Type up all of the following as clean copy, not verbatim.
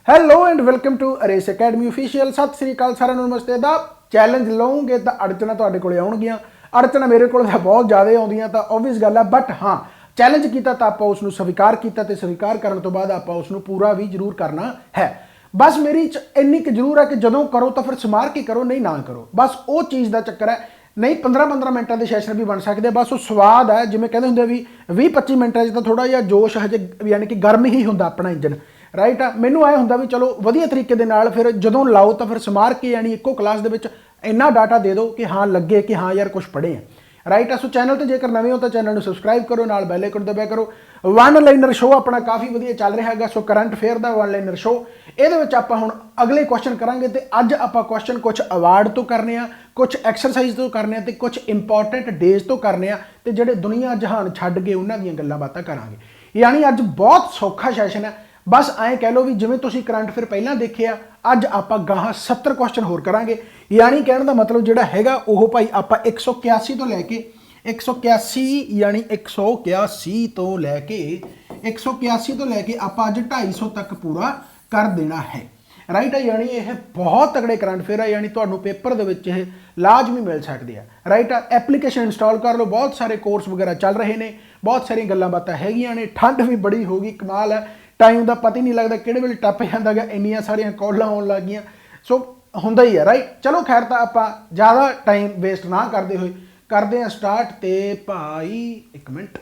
Hello and welcome to Ares academy official. ਸਤਿ ਸ੍ਰੀ ਅਕਾਲ ਸਾਰਿਆਂ ਨੂੰ, ਨਮਸਤੇ। ਦਾ ਚੈਲੰਜ ਲਓਗੇ ਤਾਂ ਅੜਚਣਾ ਤੁਹਾਡੇ ਕੋਲੇ ਆਉਣਗੀਆਂ। ਅੜਚਣਾ ਮੇਰੇ ਕੋਲ ਤਾਂ ਬਹੁਤ ਜ਼ਿਆਦਾ ਆਉਂਦੀਆਂ, ਤਾਂ ਓਬਵੀਅਸ ਗੱਲ ਹੈ। ਬਟ ਹਾਂ, ਚੈਲੰਜ ਕੀਤਾ ਤਾਂ ਆਪਾਂ ਉਸ ਨੂੰ ਸਵੀਕਾਰ ਕੀਤਾ, ਤੇ ਸਵੀਕਾਰ ਕਰਨ ਤੋਂ ਬਾਅਦ ਆਪਾਂ ਉਸ ਨੂੰ ਪੂਰਾ ਵੀ ਜ਼ਰੂਰ ਕਰਨਾ ਹੈ। ਬਸ ਮੇਰੀ ਚ ਇੰਨੀ ਕੁ ਜ਼ਰੂਰ ਹੈ ਕਿ ਜਦੋਂ ਕਰੋ ਤਾਂ ਫਿਰ ਸਮਾਰ ਕੇ ਕਰੋ, ਨਹੀਂ ਨਾ ਕਰੋ। ਬਸ ਉਹ ਚੀਜ਼ ਦਾ ਚੱਕਰ ਹੈ। ਨਹੀਂ 15-15 ਮਿੰਟਾਂ ਦੇ ਸੈਸ਼ਨ ਵੀ ਬਣ ਸਕਦੇ, ਬਸ ਉਹ ਸਵਾਦ ਹੈ। ਜਿਵੇਂ ਕਹਿੰਦੇ ਹੁੰਦੇ ਵੀ 20-25 ਮਿੰਟਾਂ 'ਚ ਤਾਂ ਥੋੜਾ ਜਿਹਾ ਜੋਸ਼ ਹਜੇ, ਯਾਨੀ ਕਿ ਗਰਮ ਹੀ ਹੁੰਦਾ ਆਪਣਾ ਇੰਜਨ, ਰਾਈਟ ਆ। ਮੈਨੂੰ ਐ ਹੁੰਦਾ ਵੀ ਚਲੋ ਵਧੀਆ ਤਰੀਕੇ ਦੇ ਨਾਲ ਫਿਰ ਜਦੋਂ ਲਾਓ ਤਾਂ ਫਿਰ ਸਮਾਰ ਕੇ, ਯਾਨੀ ਇੱਕੋ ਕਲਾਸ ਦੇ ਵਿੱਚ ਇੰਨਾ ਡਾਟਾ ਦੇ ਦਿਓ ਕਿ ਹਾਂ ਲੱਗੇ ਕਿ ਹਾਂ ਯਾਰ ਕੁਝ ਪੜ੍ਹੇ ਆ, ਰਾਈਟ ਆ। ਸੋ ਚੈਨਲ ਤੇ ਜੇਕਰ ਨਵੇਂ ਹੋ ਤਾਂ ਚੈਨਲ ਨੂੰ ਸਬਸਕ੍ਰਾਈਬ ਕਰੋ, ਨਾਲ ਬੈਲ ਆਈਕਨ ਦਬਾਇਆ ਕਰੋ। ਵਨ ਲਾਈਨਰ ਸ਼ੋਅ ਆਪਣਾ ਕਾਫੀ ਵਧੀਆ ਚੱਲ ਰਿਹਾ ਹੈਗਾ। ਸੋ ਕਰੰਟ ਅਫੇਅਰ ਦਾ ਵਨ ਲਾਈਨਰ ਸ਼ੋਅ, ਇਹਦੇ ਵਿੱਚ ਆਪਾਂ ਹੁਣ ਅਗਲੇ ਕੁਐਸਚਨ ਕਰਾਂਗੇ। ਤੇ ਅੱਜ ਆਪਾਂ ਕੁਐਸਚਨ ਕੁਝ ਅਵਾਰਡ ਤੋਂ ਕਰਨੇ ਆ, ਕੁਝ ਐਕਸਰਸਾਈਜ਼ ਤੋਂ ਕਰਨੇ ਆ, ਤੇ ਕੁਝ ਇੰਪੋਰਟੈਂਟ ਡੇਜ਼ ਤੋਂ ਕਰਨੇ ਆ, ਤੇ ਜਿਹੜੇ ਦੁਨੀਆ ਜਹਾਨ ਛੱਡ ਕੇ ਉਹਨਾਂ ਦੀਆਂ ਗੱਲਾਂ ਬਾਤਾਂ ਕਰਾਂਗੇ। ਯਾਨੀ ਅੱਜ ਬਹੁਤ ਸੌਖਾ ਸੈਸ਼ਨ ਹੈ। ਬਸ ਐਂ ਕਹਿ ਲਓ ਵੀ ਜਿਵੇਂ ਤੁਸੀਂ ਕਰੰਟ ਅਫੇਅਰ ਪਹਿਲਾਂ ਦੇਖਿਆ, ਅੱਜ ਆਪਾਂ ਗਾਹਾਂ 70 ਕੁਐਸਚਨ ਹੋਰ ਕਰਾਂਗੇ। ਯਾਨੀ ਕਹਿਣ ਦਾ ਮਤਲਬ ਜਿਹੜਾ ਹੈਗਾ ਉਹ ਭਾਈ ਆਪਾਂ 181 ਤੋਂ ਲੈ ਕੇ 181, ਯਾਨੀ 181 ਤੋਂ ਲੈ ਕੇ 181 ਤੋਂ ਲੈ ਕੇ ਆਪਾਂ ਅੱਜ 250 ਤੱਕ ਪੂਰਾ ਕਰ ਦੇਣਾ ਹੈ, ਰਾਈਟ ਹੈ। ਯਾਨੀ ਇਹ ਬਹੁਤ ਤਗੜੇ ਕਰੰਟ ਅਫੇਅਰ ਹੈ, ਯਾਨੀ ਤੁਹਾਨੂੰ ਪੇਪਰ ਦੇ ਵਿੱਚ ਇਹ ਲਾਜ਼ਮੀ ਮਿਲ ਸਕਦੇ ਆ, ਰਾਈਟ ਆ। ਐਪਲੀਕੇਸ਼ਨ ਇੰਸਟਾਲ ਕਰ ਲਓ, ਬਹੁਤ ਸਾਰੇ ਕੋਰਸ ਵਗੈਰਾ ਚੱਲ ਰਹੇ ਨੇ, ਬਹੁਤ ਸਾਰੀਆਂ ਗੱਲਾਂ ਬਾਤਾਂ ਹੈਗੀਆਂ ਨੇ। ਠੰਡ ਵੀ ਬੜੀ ਹੋ ਗਈ, ਕਮਾਲ ਹੈ। ਟਾਈਮ ਦਾ ਪਤਾ ਹੀ ਨਹੀਂ ਲੱਗਦਾ ਕਿਹੜੇ ਵੇਲੇ ਟੱਪ ਜਾਂਦਾ ਗਾ, ਇੰਨੀਆਂ ਸਾਰੀਆਂ ਕਾਲਾਂ ਆਉਣ ਲੱਗ ਗਈਆਂ। ਸੋ ਹੁੰਦਾ ਹੀ ਹੈ, ਰਾਈਟ। ਚਲੋ ਖੈਰ, ਤਾਂ ਆਪਾਂ ਜ਼ਿਆਦਾ ਟਾਈਮ ਵੇਸਟ ਨਾ ਕਰਦੇ ਹੋਏ ਕਰਦੇ ਹਾਂ ਸਟਾਰਟ। ਤੇ ਭਾਈ ਇੱਕ ਮਿੰਟ,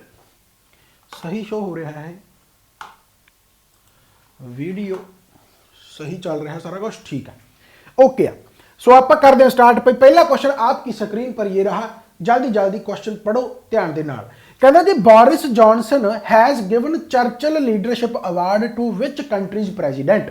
ਸਹੀ ਸ਼ੋ ਹੋ ਰਿਹਾ ਹੈ, ਵੀਡੀਓ सही चल रहा है, सारा कुछ ठीक है, ओके। सो आप करते हैं स्टार्ट। पहला क्वेश्चन आपकी स्क्रीन पर ये रहा, जल्दी जल्दी क्वेश्चन पढ़ो ध्यान दे नाल। कहता जी Boris Johnson has given Churchill leadership award to which countries president.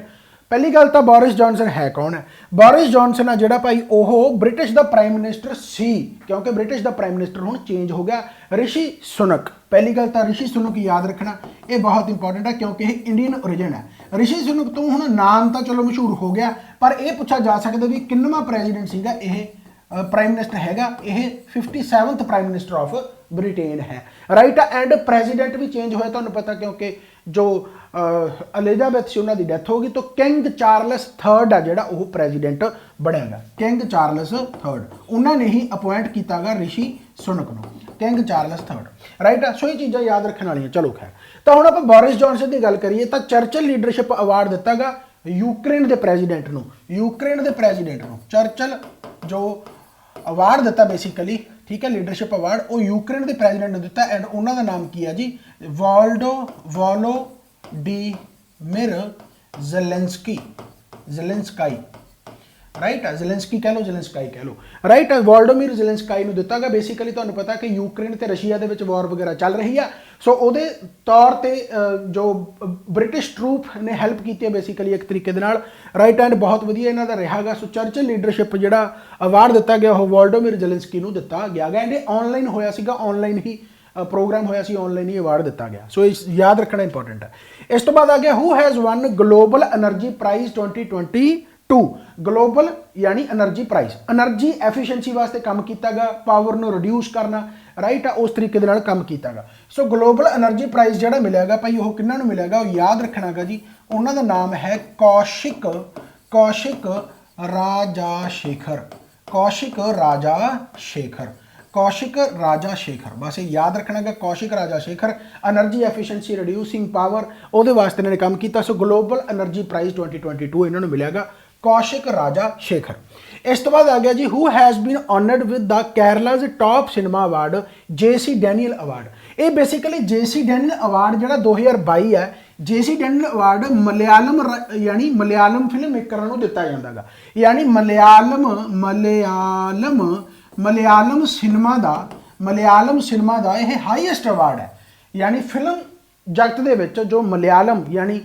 पहली गल तो बोरिस जॉनसन है कौन है? बोरिस जॉनसन है जिहड़ा भाई ओह ब्रिटिश का प्राइम मिनिस्टर सी, क्योंकि ब्रिटिश का प्राइम मिनिस्टर हुण चेंज हो गया, ऋषि सुनक। पहली गल तो ऋषि सुनक याद रखना, ये बहुत इंपॉर्टेंट है क्योंकि ये इंडियन ओरिजिन है। ऋषि सुनक तो हुण नाम तो चलो मशहूर हो गया, पर यह पूछा जा सकता भी किन्नवां प्रेजिडेंट सीगा यह प्राइम मिनिस्टर हैगा, यह 57th prime minister of Britain है, राइट। एंड प्रेजिडेंट भी चेंज होया, तुहानूं पता, क्योंकि जो एलिजाबैथ से उन्होंने डेथ हो गई, तो किंग चार्लस थर्ड है जिहड़ा वो प्रेजिडेंट बनेगा। किंग चार्लस थर्ड उन्होंने ही अपॉइंट किया गा ऋषि सुनक नूं, किंग चार्लस थर्ड, राइट है। सो ये चीज़ां याद रखने वाली। चलो खैर, तो हुण आपां बोरिस जॉनसन की गल करिए तो चर्चिल लीडरशिप अवार्ड दिता गा यूक्रेन के प्रेजिडेंट नूं, यूक्रेन के प्रेजिडेंट नूं चर्चिल जो अवार्ड दिता बेसिकली, ठीक है, लीडरशिप अवार्ड वो यूक्रेन के प्रेजिडेंट ने दिता। एंड उन्होंने नाम की है जी वोलोडिमिर ज़ेलेंस्की, ज़ेलेंस्काई, राइट है, ज़ेलेंस्की कह लो, ज़ेलेंस्काई कह लो, राइट है। वोलोडिमिर ज़ेलेंस्काई नूं दिता गा। बेसिकली तुहानूं पता कि यूक्रेन ते रशिया दे विच वॉर वगैरह चल रही है। सो उहदे तौर ते जो ब्रिटिश ट्रूप ने हैल्प की है बेसिकली एक तरीके दे नाल, राइट। एंड बहुत वधिया इन्हां दा रहा गा। सो चर्चिल लीडरशिप जिहड़ा अवार्ड दिता गया वो वोलोडिमिर ज़ेलेंस्की नूं दिता गया गा। एंड ऑनलाइन होया सीगा, ऑनलाइन ही प्रोग्राम होया सी, ऑनलाइन ही अवार्ड दिता गया। सो याद रखना इंपॉर्टेंट है। इस तो बाद आ गया who has won global energy prize 2022। Global यानी एनर्जी प्राइज, एनर्जी एफिशिएंसी वास्ते काम किया गया, पावर नूं रिड्यूस करना, राइट है, उस तरीके दे नाल काम किया गया। सो ग्लोबल एनर्जी प्राइज जिहड़ा मिलेगा भाई वो किन्हां नूं मिलेगा, वो याद रखना गा जी। उन्हां दा नाम है कौशिक राजाशेखर, कौशिक राजाशेखर, कौशिक राजाशेखर। बस ये याद रखना गा, Kaushik Rajashekhar. Energy efficiency reducing power ਉਹਦੇ ਵਾਸਤੇ इन्होंने काम किया। सो ग्लोबल एनर्जी प्राइज 2022 इन्होंने मिलेगा कौशिक राजाशेखर। इस तो बाद आ गया जी who has been honoured with the Kerala's top cinema award JC Daniel award. ये बेसिकली JC डैनियल अवार्ड जो 2022 है, JC डैनियल अवार्ड मलयालम यानी मलयालम फिल्म मेकरां नूं दिता जांदा गा। यानी मलयालम सिनेमा दा यह हाईएस्ट अवार्ड है। यानी फिल्म जगत दे विच जो मलयालम यानी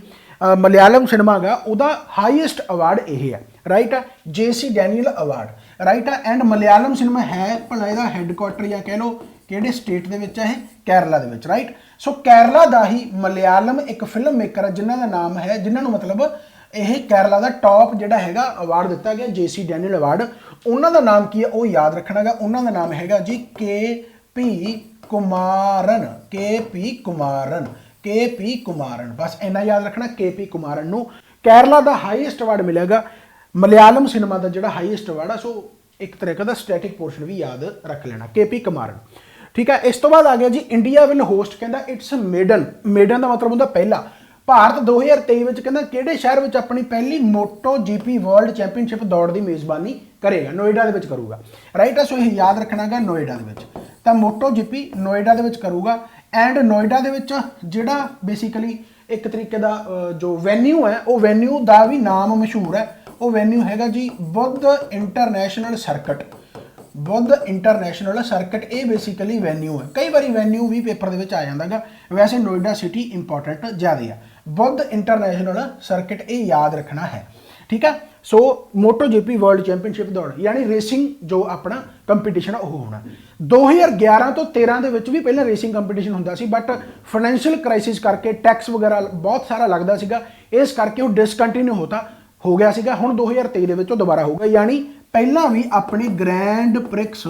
मलयालम सिनेमा गा उहदा हाईएस्ट अवार्ड यह है, राइट है, JC डैनियल अवार्ड, राइट है। एंड मलयालम सिनेमा है भला इहदा हैडकुआटर या कह लो किहड़े स्टेट दे विच है, केरला दे विच, राइट। सो केरला दा ही मलयालम एक फिल्म मेकर है जिन्हां दा नाम है, जिन्हां नूं मतलब यह केरला का टॉप जिहड़ा हैगा अवार्ड दिता गया JC डैनियल अवार्ड। उन्हां दा नाम की है वो याद रखना गा। उन्हां दा नाम हैगा जी KP कुमारन, KP कुमारन, बस इन्ना याद रखना, KP कुमारन नूं केरला का हाईएस्ट अवार्ड मिलेगा, मलयालम सिनेमा का जो हाईएस्ट अवार्ड है। सो एक तरीके का स्टैटिक पोर्शन भी याद रख लेना, केपी कुमारन। ठीक है, इस तो बाद आ गया जी इंडिया विल होस्ट, कहता इट्स मेडन, मेडन का मतलब होंगे पहला। भारत 2023 में कहना किहड़े शहर में अपनी पहली मोटो जीपी वर्ल्ड चैंपीयनशिप दौड़ की मेज़बानी करेगा, नोएडा के करूगा। राइट है, सो यह याद रखना गा नोएडा के मोटो जीपी नोएडा के करूगा। एंड नोएडा के जोड़ा बेसिकली एक तरीके का जो वैन्यू है वो वैन्यू का भी नाम मशहूर है, वो वैन्यू हैगा जी Buddha international circuit. Buddha international circuit ये बेसिकली वैन्यू है, कई बार वैन्यू भी पेपर के आ जाता है, वैसे नोएडा सिटी इंपॉर्टेंट ज़्यादा है। बुद्ध इंटरनेशनल सर्किट ये याद रखना है। ठीक है, सो मोटो जीपी वर्ल्ड चैंपीयनशिप दौड़ यानी रेसिंग जो अपना कंपीटिशन वो होना। 2011 तो 13 के भी पहले रेसिंग कंपीटिशन होंदा सी, बट फाइनैंशियल क्राइसिस करके टैक्स वगैरह बहुत सारा लगता सीगा, इस करके वो डिसकंटिन्यू हो गया सीगा। हुण 2023 के दोबारा होगा, यानी पहला भी अपनी ग्रैंड प्रिक्स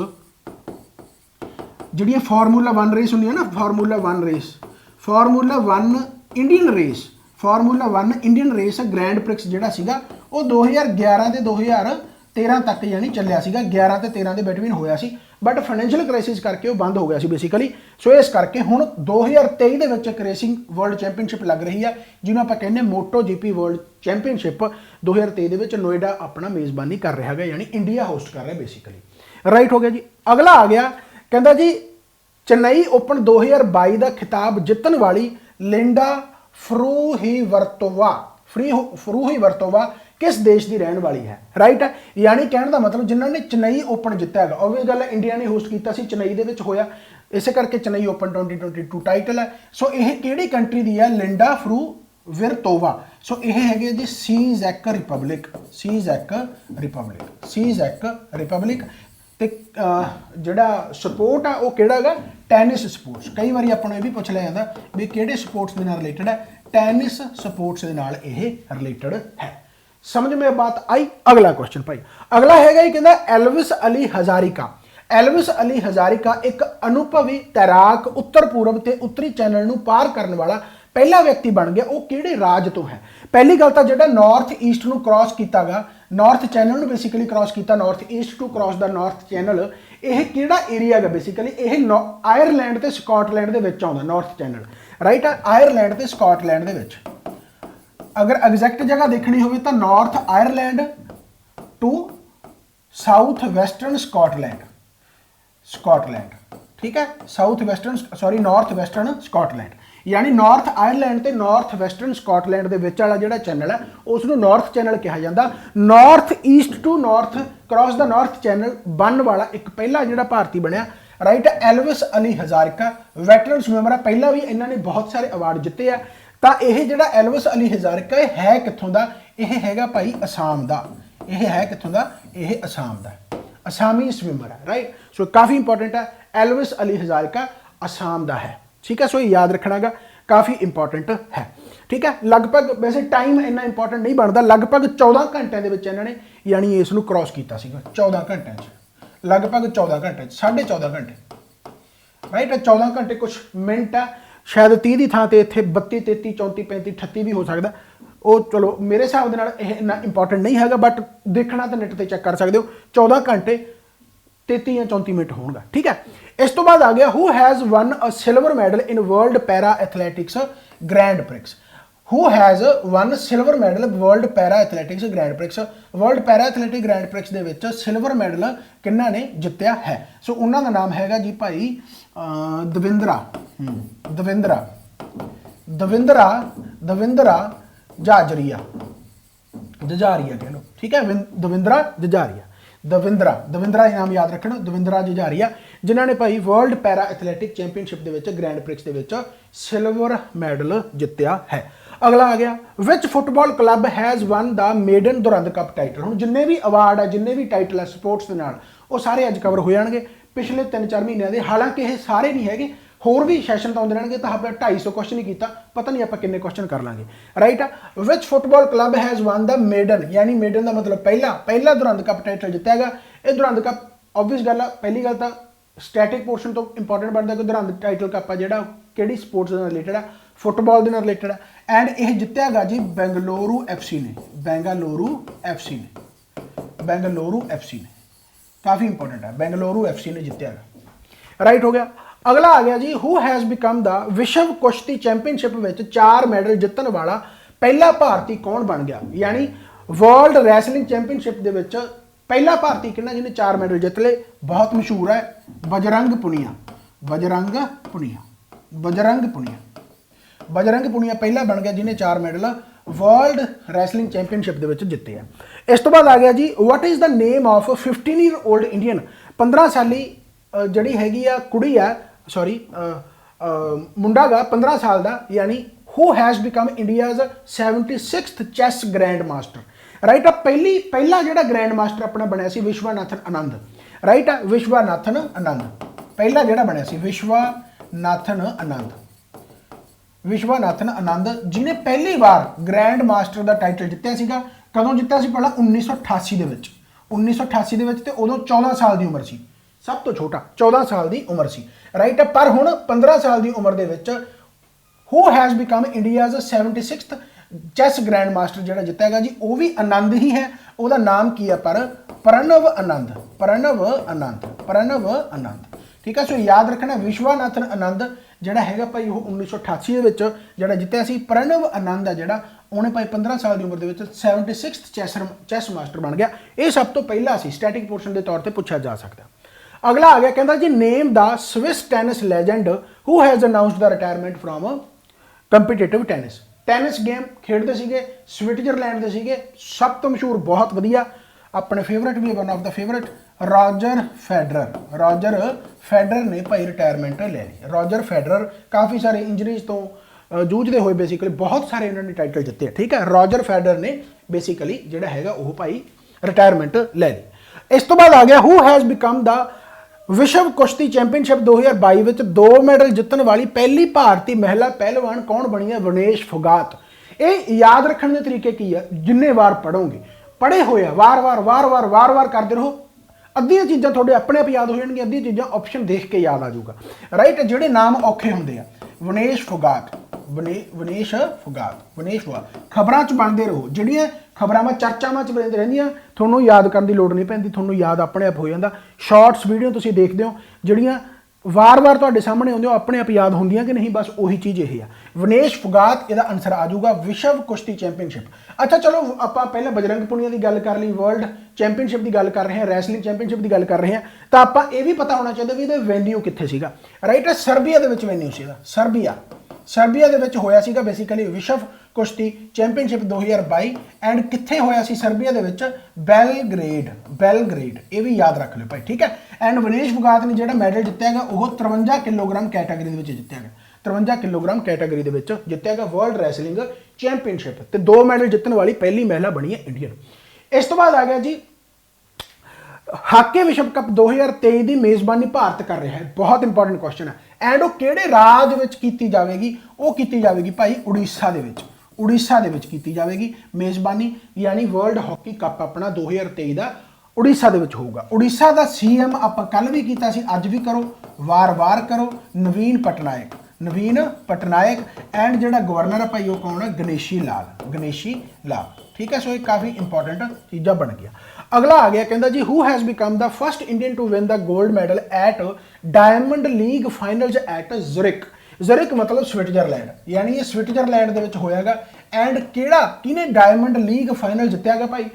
जी फार्मूला 1 रेस होंगी ना, formula 1 race, formula 1 Indian race, formula 1 Indian race grand prix जोड़ा सीगा वो 2011 से 2013 तक यानी चलिया सीगा, 11 से 13 के बिटवीन होया सी, बट फाइनैंशियल क्राइसिस करके वो बंद हो गया सी बेसिकली। सो इस करके हुण 2023 के विच एक रेसिंग वर्ल्ड चैंपीयनशिप लग रही है, जिन्होंने आप कहने मोटो जीपी वर्ल्ड चैंपीयनशिप 2023 के नोएडा अपना मेज़बानी कर रहा है, यानी इंडिया होस्ट कर रहा है बेसिकली। राइट हो गया जी। अगला आ गया, कहता जी चेन्नई ओपन 2022 का खिताब जितने वाली लिंडा फ्रूहीवर्तोवा किस देश की रहने वाली है। राइट है, यानी कहने का मतलब जिन्होंने चेन्नई ओपन जितया है, ऑब्वियस गल है इंडिया ने होस्ट किया चेन्नई के होया, इस करके चेन्नई ओपन 2022 टाइटल है। सो यह किहड़ी कंट्री की है, लिंडा फ्रूहीवर्तोवा। सो यह है जी सीजैक रिपब्लिक, सीजैक रिपब्लिक, सीजैक रिपब्लिक। तो जोड़ा स्पोर्ट है वो किहड़ा है, टैनिस स्पोर्ट्स। कई बार अपने ये भी पूछ लिया जाता भी किहड़े स्पोर्ट्स के नाल रिलेटेड है, टैनिस स्पोर्ट्स के नाल ये रिलेटेड है। समझ में बात आई। अगला क्वेश्चन भाई, अगला है कहता एल्विस अली हजारिका। एल्विस अली हजारिका एक अनुभवी तैराक उत्तर पूर्व ते उत्तरी चैनल नूं पार करने वाला पहला व्यक्ति बन गया, वो किहड़े राज तो है। पहली गल तो जो नॉर्थ ईस्ट नूं क्रॉस किया गा, नॉर्थ चैनल नूं बेसिकली क्रॉस किया, north east to cross the north channel. यह किहड़ा एरिया है बेसिकली, यह आयरलैंड ते स्कॉटलैंड दे विच आउंदा नॉर्थ चैनल। राइट है, आयरलैंड ते स्कॉटलैंड दे विच। अगर एग्जैक्ट जगह देखनी हो तो north Ireland to south western Scotland, Scotland. ठीक है, south western sorry north western Scotland, यानी नॉर्थ आयरलैंड ते नॉर्थ वैसटर्न स्कॉटलैंड दे विच वाला जिहड़ा चैनल है उसनूं नॉर्थ चैनल कहा जाता। North east to north cross the north Channel बनने वाला एक पहला जिहड़ा भारती बनया। Right, Elvis Ali Hazarika veteran swimmer है, पहला भी इन्होंने बहुत सारे अवार्ड जिते हैं। तो यह जो एल्विस अली हजारिका है कित्थों का, यह है भाई असम का, यह है कित्थों का, यह असम का, असामी स्विमर है। राइट, सो काफ़ी इंपॉर्टेंट है, एल्विस अली हजारिका असम का है। ठीक है, सो याद रखना गा, काफ़ी इंपॉर्टेंट है। ठीक है, लगभग वैसे टाइम इन्ना इंपॉर्टेंट नहीं बनता, लगभग 14 घंटे के इन्होंने यानी इसनूं क्रॉस किया, 14 घंटे, लगभग 14 घंटे, 14.5 घंटे। राइट, 14 घंटे कुछ मिनट है, शायद 30 की थां ते इत्थे 32, 33, 34, 35, 38 भी हो सकता। वो चलो मेरे हिसाब के नाल यह इन्ना इंपॉर्टेंट नहीं है, बट देखना तो नैट पर चैक कर सकते हो, 14 घंटे 33 या 34 मिनट होगा। ठीक है, इस तो बाद आ गया who has one a silver medal in world para athletics grand prix. Who has one silver medal world para athletics grand prix. World para athletic grand prix they which silver medal किन्ना ने जितया है। सो उन्हों का नाम हैगा जी भाई दविंद्रा दविंद्रा दविंद्रा दविंद्रा जाजरिया, जजारिया कह लो। ठीक है, दविंद्रा जजारिया, दविंद्रा दविंद्रा नाम याद रखना, दविंद्रा जजारिया, जिन्होंने भाई वर्ल्ड पैरा एथलैटिक चैंपीयनशिप के ग्रैंड प्रिक्स के सिल्वर मैडल जितया है। अगला आ गया which football club has won the maiden Durand Cup title. हम जिन्ने भी अवार्ड है, जिन्ने भी टाइटल है स्पोर्ट्स के नाल, वो सारे अज कवर हो जाएंगे पिछले 3-4 महीनों के। हालांकि ये सारे नहीं है, होर भी सैशन तो आते रहेंगे, तो आप 250 क्वेश्चन ही किया, पता नहीं आप किन्ने क्वेश्चन कर लाँगे। Right, which football club has won the maiden, यानी मेडन का मतलब पहला दुरंद कप टाइटल जितया गया। ये दुरंद कप ऑब्वियस गल है, पहली गल तो स्टैटिक पोर्शन तो इंपॉर्टेंट बनता है कि दुरंद टाइटल कप है जो कि स्पोर्ट्स रिलेटेड है, फुटबॉल ਦੇ ਨਾਲ ਰਿਲੇਟਡ ਹੈ ਐਂਡ ਇਹ ਜਿੱਤਿਆ ਗਾ ਜੀ ਬੈਂਗਲੁਰੂ ਐਫਸੀ ਨੇ ਬੈਂਗਲੁਰੂ ਐਫਸੀ ਨੇ ਕਾਫੀ इंपॉर्टेंट है बेंगलुरु एफसी ने जितया राइट हो गया। अगला आ गया जी हु हैज़ बिकम द विश्व कुश्ती चैंपीयनशिप में 4 मैडल जितन वाला पहला भारती कौन बन गया, यानी वर्ल्ड रैसलिंग चैंपीयनशिप के विच पहला भारती किहड़ा जिन्हें 4 मैडल जित ले, बहुत मशहूर है बजरंग पुनिया पहला बन गया जिन्हें 4 मैडल वर्ल्ड रैसलिंग चैंपीयनशिप के विच जिते हैं। इस तो बाद आ गया जी what is the name of 15-year-old Indian, 15 साली जड़ी हैगी आ कुड़ी है सॉरी मुंडा गा 15 साल का, यानी who has become India's 76th chess grand master, right आ पहला जो ग्रैंड मास्टर अपना बनया सी विश्वनाथन आनंद, राइट आ विश्वनाथन आनंद पहला जो बनया सी विश्वनाथन आनंद जिन्हें पहली बार ग्रैंड मास्टर का टाइटल जितया सीगा। कदों जितया सी पहला 1988 ਦੇ ਵਿੱਚ 1988 ਦੇ ਵਿੱਚ ਤੇ ਉਦੋਂ 14 ਸਾਲ ਦੀ ਉਮਰ ਸੀ, ਸਭ ਤੋਂ ਛੋਟਾ 14 ਸਾਲ ਦੀ ਉਮਰ ਸੀ, ਰਾਈਟ। ਪਰ ਹੁਣ 15 ਸਾਲ ਦੀ ਉਮਰ ਦੇ ਵਿੱਚ who has become India's 76th chess grand master ਜਿਹੜਾ ਜਿੱਤਿਆ ਹੈਗਾ ਜੀ ਉਹ ਵੀ ਆਨੰਦ ਹੀ ਹੈ, ਉਹਦਾ ਨਾਮ ਕੀ ਹੈ ਪਰ ਪ੍ਰਣਵ ਆਨੰਦ ठीक है। सो याद रखना विश्वनाथन आनंद ਜਿਹੜਾ ਹੈਗਾ ਭਾਈ ਉਹ 1988 ਦੇ ਵਿੱਚ ਜਿਹੜਾ ਜਿੱਤਿਆ ਸੀ। ਪ੍ਰਣਵ ਆਨੰਦ ਆ ਜਿਹੜਾ ਉਹਨੇ ਭਾਈ 15 ਸਾਲ ਦੀ ਉਮਰ ਦੇ ਵਿੱਚ 76th ਚੈਸ ਮਾਸਟਰ ਬਣ ਗਿਆ। ਇਹ ਸਭ ਤੋਂ ਪਹਿਲਾਂ ਸੀ ਸਟੈਟਿਕ ਪੋਰਸ਼ਨ ਦੇ ਤੌਰ ਤੇ ਪੁੱਛਿਆ ਜਾ ਸਕਦਾ। ਅਗਲਾ ਆ ਗਿਆ ਕਹਿੰਦਾ ਜੀ name the Swiss tennis legend who has announced the retirement from competitive tennis game ਖੇਡਦੇ ਸੀਗੇ, ਸਵਿਟਜ਼ਰਲੈਂਡ ਦੇ ਸੀਗੇ, ਸਭ ਤੋਂ ਮਸ਼ਹੂਰ ਬਹੁਤ ਵਧੀਆ अपने फेवरेट भी one of the favourite Roger Federer ने भाई रिटायरमेंट ले ली। रॉजर फैडरर काफ़ी सारे इंजरीज तो जूझते हुए बेसिकली बहुत सारे इन्होंने टाइटल जिते, ठीक है। रॉजर फैडरर ने बेसिकली जोड़ा है वो भाई रिटायरमेंट ले ली। इस तो बाद आ गया हु हैज़ बिकम द विश्व कुश्ती चैंपीयनशिप 2022 में 2 मैडल जितने वाली पहली भारतीय महिला पहलवान कौन बनी है, विनेश फोगाट। ये याद रखने के तरीके की है, जिन्ने बार पढ़ोगे पढ़े हुए वार वार करते रहो, अद्धियां चीज़ां थोड़े अपने आप याद हो जाएंगी, अद्धियां चीज़ां ऑप्शन देख के याद आ जाऊगा, राइट। जोड़े नाम औखे होंगे आ विनेश फोगाट खबरों च बनते रहो, जिहड़ियां खबरां में चर्चावां च बनती रहिंदियां थोनों याद करने की लोड़ नहीं पैंदी, थोनों याद अपने आप हो जाता। शॉर्ट्स वीडियो तुसीं देखदे हो जिहड़ियां वार तुहाडे सामने आउंदियां अपने आप याद होंदियां कि नहीं, बस उही चीज़ यही है। विनेश फोगाट इहदा आंसर आ जाऊगा विश्व कुश्ती चैंपीयनशिप। अच्छा चलो आपां पहले बजरंग पुनिया की गल कर ली, वर्ल्ड चैंपीयनशिप की गल कर रहे हैं, रैसलिंग चैंपीयनशिप की गल कर रहे हैं, तो आपां ये भी पता होना चाहिए भी इहदा वेन्यू कित्थे सीगा, राइट। सर्बिया दे विच वेन्यू सीगा, सर्बिया दे विच होया सीगा बेसिकली विश्व कुश्ती चैंपीयनशिप 2022 एंड कित्थे होया सी सर्बिया दे विच बेलग्रेड, ये भी याद रख लो भाई, ठीक है। एंड विनेश फोगाट ने जिहड़ा मैडल जित्तिया गया वो 53 किलोग्राम कैटागरी दे विच जित्तिया गया, 53 किलोग्राम कैटागरी दे विच जित्तिया गया वर्ल्ड रैसलिंग चैंपीयनशिप, ते 2 मैडल जितने वाली पहली महिला बनी है इंडियन। इस तो बाद आ गया जी हाकी विश्व कप 2023 की मेज़बानी भारत कर रहा है, बहुत इंपॉर्टेंट क्वेश्चन है। एंड वो किहड़े राज विच कीती जाएगी, वो कीती जाएगी भाई उड़ीसा दे विच कीती जाएगी मेज़बानी, यानी वर्ल्ड हॉकी कप अपना 2023 का उड़ीसा दे विच होगा। उड़ीसा का CM आपां कल भी कीता सी, अज भी करो, वार करो, नवीन पटनायक एंड जिहड़ा गवर्नर है भाई वो कौन है, गणेशी लाल, ठीक है। सो ये काफ़ी इंपॉर्टेंट चीज़ां बन गया। अगला आ गया कहता जी who has become the first Indian to win the gold medal at Diamond League finals at Zurich मतलब स्विट्जरलैंड, यानी ये स्विट्जरलैंड दे विच होयागा। एंड किने डायमंड लीग फाइनल जितया गया भाई,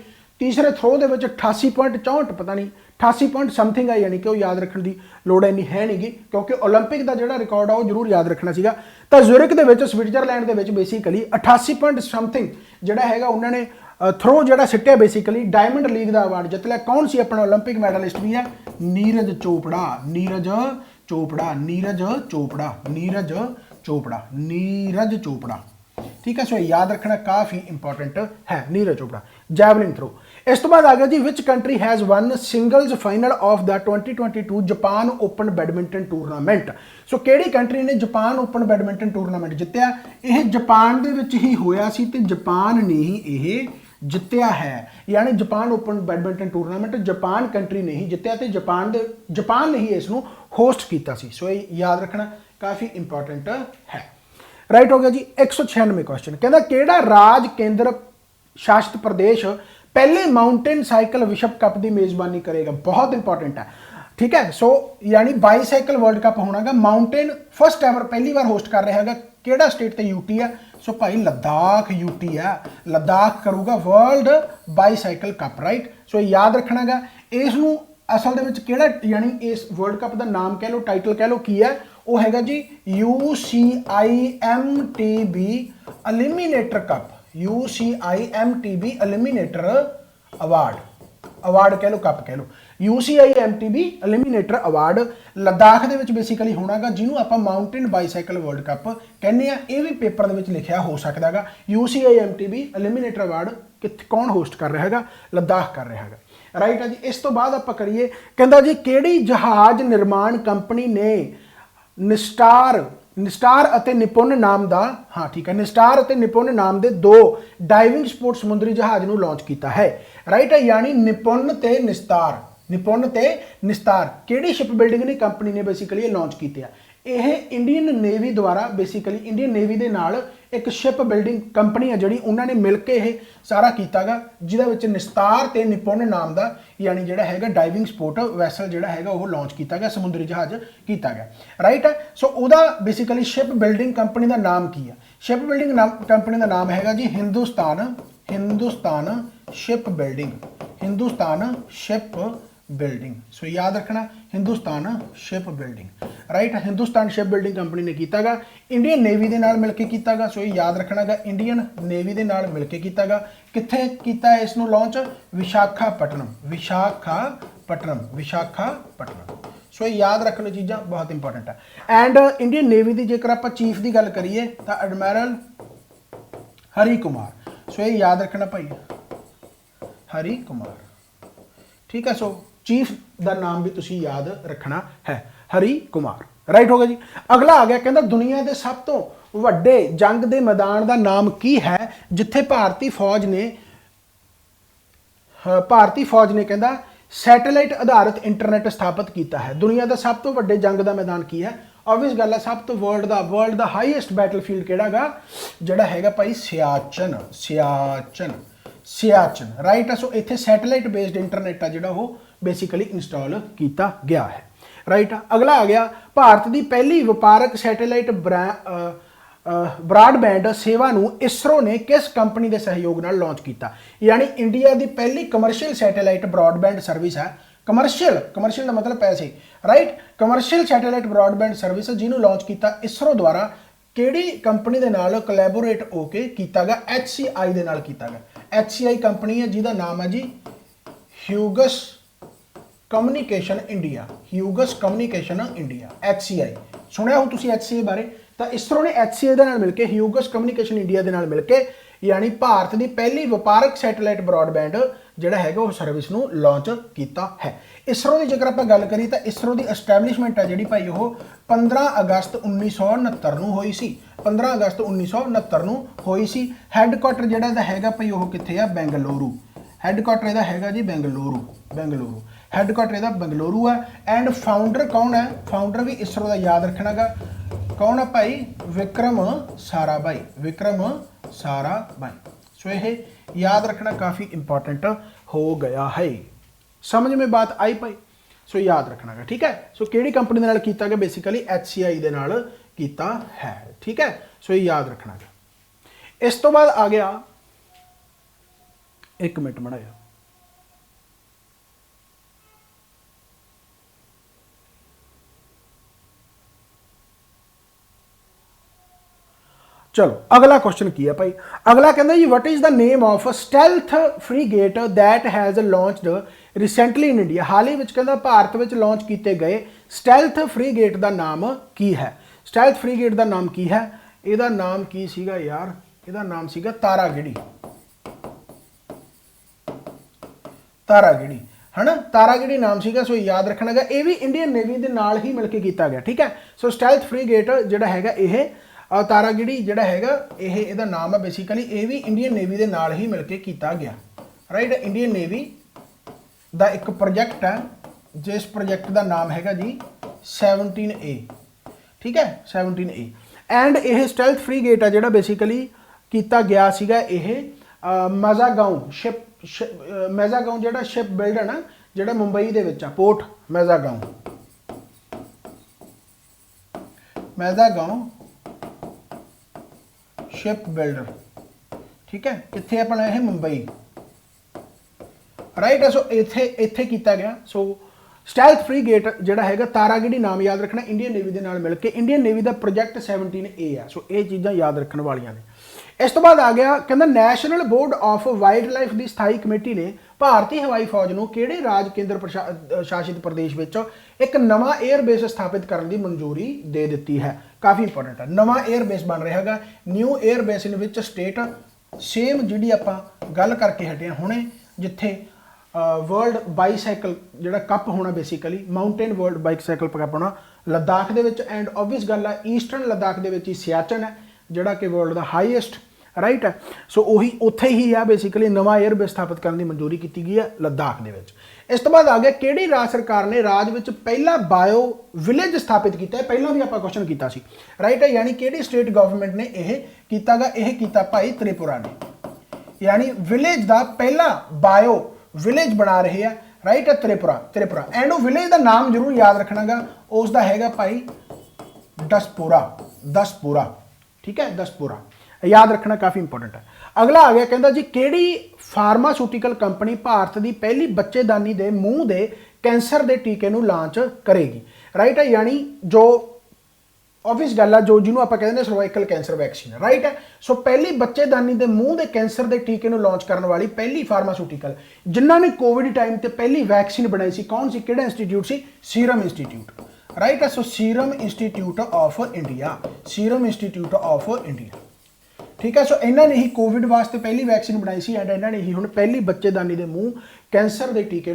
तीसरे थ्रो के 88.64 पता नहीं 88 पॉइंट समथिंग है, यानी कि वो याद रखने की लोड़ इन्नी है नहीं गी, क्योंकि ओलंपिक का जो रिकॉर्ड है वो जरूर याद रखना सीगा। तो ज़ुरिक दे विच स्विट्जरलैंड दे विच बेसिकली 88 पॉइंट समथिंग जिहड़ा हैगा उन्होंने थ्रो जिहड़ा सिट्टिया बेसिकली डायमंड लीग का अवार्ड जित लिया। कौन सी अपना ओलंपिक मैडलिस्ट भी है, नीरज चोपड़ा, ठीक है। सो याद रखना काफ़ी इंपॉर्टेंट है, नीरज चोपड़ा जैवलिन थ्रो। इस तो बाद आ गया जी which country has won singles final of the 2022 Japan Open badminton tournament. So किहड़ी कंट्री ने जापान ओपन बैडमिंटन टूरनामेंट जितया, यह जापान दे विच ही होया सी ते जापान ने ही यह जितया है, यानी Japan Open badminton tournament Japan country ने ही जितया ते जापान ने ही इसनूं होस्ट किया सी। सो याद रखना काफ़ी इंपॉर्टेंट है। राइट हो गया जी। 196 क्वेश्चन कहता किहड़ा राज केंद्र शासित प्रदेश पहले माउंटेन साइकिल विश्व कप की मेजबानी करेगा? बहुत इंपॉर्टेंट है, ठीक है। सो यानी बाईसाइकिल वर्ल्ड कप होना माउंटेन फर्स्ट एवर पहली बार होस्ट कर रहा है किहड़ा स्टेट? तो यूटी है। सो भाई लद्दाख यूटी है, लद्दाख करूगा world bicycle cup, right. So याद रखना गा। इसनूं असल दे विच किहड़ा यानी इस वर्ल्ड कप का नाम कह लो, टाइटल कह लो, की है वो हैगा जी UCIMTB eliminator cup, UCIMTB eliminator award, award कह लो, कप कह लो, UCIMTB एलिमीनेटर अवार्ड लद्दाख दे विच बेसिकली होना गा, जिन्होंने आप माउंटेन बाईसाइकिल वर्ल्ड कप कहने आ। ये भी पेपर दे विच लिखिया हो सकता गा। UCIMTB एलिमीनेटर अवार्ड कौन होस्ट कर रहा है? लद्दाख कर रहा है, राइट है जी। इस तो बाद आप करिए, कहता जी किहड़ी जहाज निर्माण कंपनी ने निस्टार अते निपुण नाम दा, हाँ ठीक है, निस्टार अते निपुण नाम दे 2 डाइविंग स्पोर्ट समुद्री जहाज नूं लॉन्च किया है, राइट है। यानी निपुण ते निस्तार, निपुण ते निस्तार किहड़ी शिप बिल्डिंग ने कंपनी ने बेसिकली लॉन्च कीते हैं? यह इंडियन नेवी द्वारा बेसिकली इंडियन नेवी के नाल एक शिप बिल्डिंग कंपनी है जी, उन्होंने मिलकर यह सारा किया गा, जिहदे निस्तार ते निपुण नाम का यानी जिहड़ा हैगा डाइविंग स्पोर्ट वैसल जिहड़ा हैगा वो लॉन्च किया गया, समुद्री जहाज किया गया, राइट है। सो उहदा बेसिकली शिप बिल्डिंग कंपनी का नाम की है? शिप बिल्डिंग कंपनी का नाम हैगा जी Hindustan ship building, Hindustan ship building. So याद रखना Hindustan ship building, right. Hindustan ship building company ने किया गा, इंडियन नेवी के नाल मिलके किया गा। सो याद रखना गा इंडियन नेवी के नाल मिलके किया गा। कित्थे कीता है इसनूं लॉन्च? विशाखापट्टनम, विशाखापट्टनम, विशाखापट्टनम। सो याद रख लो, चीज़ां बहुत इंपॉर्टेंट है। एंड इंडियन नेवी की जेकर आप चीफ की गल करिए तो एडमैरल हरी कुमार। सो ये याद रखना भाई, हरी कुमार, ठीक है। सो चीफ का नाम भी तुसी याद रखना है, हरी कुमार, राइट हो गया जी। अगला आ गया, कहता दुनिया के सब तो वड्डे जंग के मैदान का नाम की है जिथे भारतीय फौज ने कहता सैटेलाइट आधारित इंटरनेट स्थापित किया है। दुनिया का सब तो वड्डे जंग का मैदान की है? ऑब्वियस गल है, सब तो वर्ल्ड का हाईएस्ट बैटलफील्ड किहड़ा गा? जिहड़ा हैगा भाई सियाचन, सियाचन, राइट है। सो इत्थे सैटेलाइट बेस्ड इंटरनेट है जिहड़ा वो बेसिकली इंस्टॉल किया गया है, राइट है। अगला आ गया, भारत की पहली व्यापारक सैटेलाइट ब्रॉडबैंड सेवा नूं इसरो ने किस कंपनी के सहयोग नाल लॉन्च किया? यानी इंडिया की पहली कमर्शियल सैटेलाइट ब्रॉडबैंड सर्विस है, कमर्शियल का मतलब पैसे, right. Commercial satellite broadband service जिन्होंने लॉन्च किया इसरो द्वारा किहड़ी कंपनी के नाल कोलैबोरेट होके किया गया? HCI दे नाल किया गया। HCI कंपनी है जिहदा नाम है जी Hughes communication India, Hughes communication India, HCI। सुनिया हो तुसी HCI बारे? तो इसरो ने HCI दे नाल मिलके ह्यूगस कम्युनिकेशन इंडिया दे नाल मिलके यानी भारत की पहली व्यापारक सैटेलाइट ब्रॉडबैंड जिहड़ा हैगा वो सर्विस नूं लॉन्च किया है। इसरो की जेकर आप गल करिए तो इसरो की एस्टैबलिशमेंट है जी भाई वो 15 अगस्त 1969 नूं होई सी, 15 अगस्त 1969 नूं होई सी। हैडकुआटर जिहड़ा हैगा भाई वो कित्थे आ? बेंगलुरु। हैडकुआटर इहदा हैगा जी बेंगलुरु, हैडकुआटर इहदा बेंगलुरु है। एंड फाउंडर कौन है? फाउंडर भी इसरो का याद रखना गा, कौन है भाई? विक्रम साराभाई, विक्रम साराभाई। सो यह याद रखना काफ़ी इंपॉर्टेंट हो गया है। समझ में बात आई भाई? सो याद रखना है, ठीक है। सो किहड़ी कंपनी के नाल कीता गया? बेसिकली HCI दे नाल कीता है, ठीक है। सो ये याद रखना है। इस तो बाद आ गया, एक मिनट मड़ाया, चलो अगला क्वेश्चन की है भाई। अगला कहता जी what is the name of stealth frigate that has launched recently in India? हाल ही कहता भारत में लॉन्च किए गए स्टेल्थ फ्रीगेट का नाम की है? स्टेल्थ फ्रीगेट का नाम की है? ਇਹਦਾ नाम की सीगा यार? ਇਹਦਾ नाम सीगा तारागिड़ी, तारागिड़ी है ना, तारागिड़ी नाम सीगा। सो याद रखना है, ये भी इंडियन नेवी के नाल ही मिलकर किया गया, ठीक है। सो स्टेल्थ फ्रीगेट जिहड़ा हैगा यह तारागिड़ी जिहड़ा हैगा ਇਹਦਾ नाम है बेसिकली, ये भी इंडियन नेवी के नाल ही मिलकर किया गया, राइट। इंडियन नेवी का एक प्रोजैक्ट है जिस प्रोजैक्ट का नाम हैगा जी 17A, ठीक है, 17A। एंड ये स्टैल्थ फ्रीगेट है जिहड़ा बेसिकली किया गया सीगा ये मेज़ागांव मेज़ागांव जिहड़ा शिप बिल्ड है ना जिहड़ा मुंबई दे विच आ पोर्ट मेज़ागांव शिप बिल्डर, ठीक है, कित्थे अपना यह मुंबई, राइट है। सो इत्थे किया गया। सो स्टैल्थ फ्रीगेट जिहड़ा हैगा तारागढ़ी नाम याद रखना, इंडियन नेवी दे नाल मिल के इंडियन नेवी का प्रोजैक्ट 17A है। सो ये चीज़ां याद रखने वालियां ने। इस तो बाद आ गया कहना national board of wild life की स्थाई कमेटी ने भारतीय हवाई फौज को किहड़े राज केंद्र शासित प्रदेश विच एक नवा एयरबेस स्थापित करने की मंजूरी दे दी है। काफ़ी इंपॉर्टेंट है, नवा एयरबेस बन रहा है, new airbase in which state same जिहड़ी आपां गल करके हटे हुणे जिथे वर्ल्ड बाईसाइकिल जिहड़ा कप होना basically mountain world bicycle cup होना लद्दाख दे विच एंड ऑब्वियस गल है ईस्टर्न लद्दाख दे विच ही सियाचन है जिहड़ा कि वर्ल्ड का हाईएस्ट, राइट है। सो उही उत्थे ही है बेसिकली नवा एयरबेस स्थापित करने की मंजूरी की गई है लद्दाख दे विच। इस तो बाद आ गया किहड़ी राज सरकार ने राज विच पहला बायो विलेज स्थापित किया है, पहला भी आपां क्वेश्चन किया सी, राइट है, यानी किहड़ी स्टेट गवर्नमेंट ने यह कीतागा, यह कीता भाई त्रिपुरा ने, यानी विलेज का पहला बायो विलेज बना रहे हैं, राइट है, त्रिपुरा एंड वो विलेज का नाम जरूर याद रखना उसका हैगा भाई दसपुरा, ठीक है, दसपुरा याद रखना काफ़ी इंपॉर्टेंट है। अगला आ गया कहता जी किहड़ी फार्मासूटिकल कंपनी भारत की पहली बच्चेदानी के मूँह के कैंसर के टीके को लॉन्च करेगी, राइट है, यानी जो ऑब्वियस गल है जो जिन्होंने आप कहते हैं सर्वाइकल कैंसर वैक्सीन, राइट है। सो पहली बच्चेदानी के मूँह के कैंसर के टीके को लॉन्च करने वाली पहली फार्मासूटिकल जिन्होंने कोविड टाइम पर पहली वैक्सीन बनाई सी, कौन सी, किहड़ा इंस्टीट्यूट सी, सीरम इंस्टीट्यूट, राइट है। सो सीरम इंस्टीट्यूट ऑफ इंडिया, ठीक है। सो इन्होंने ही कोविड वास्ते पहली वैक्सीन बनाई सी एंड इन्होंने ही हुण पहली बच्चेदानी के मूँह कैंसर के टीके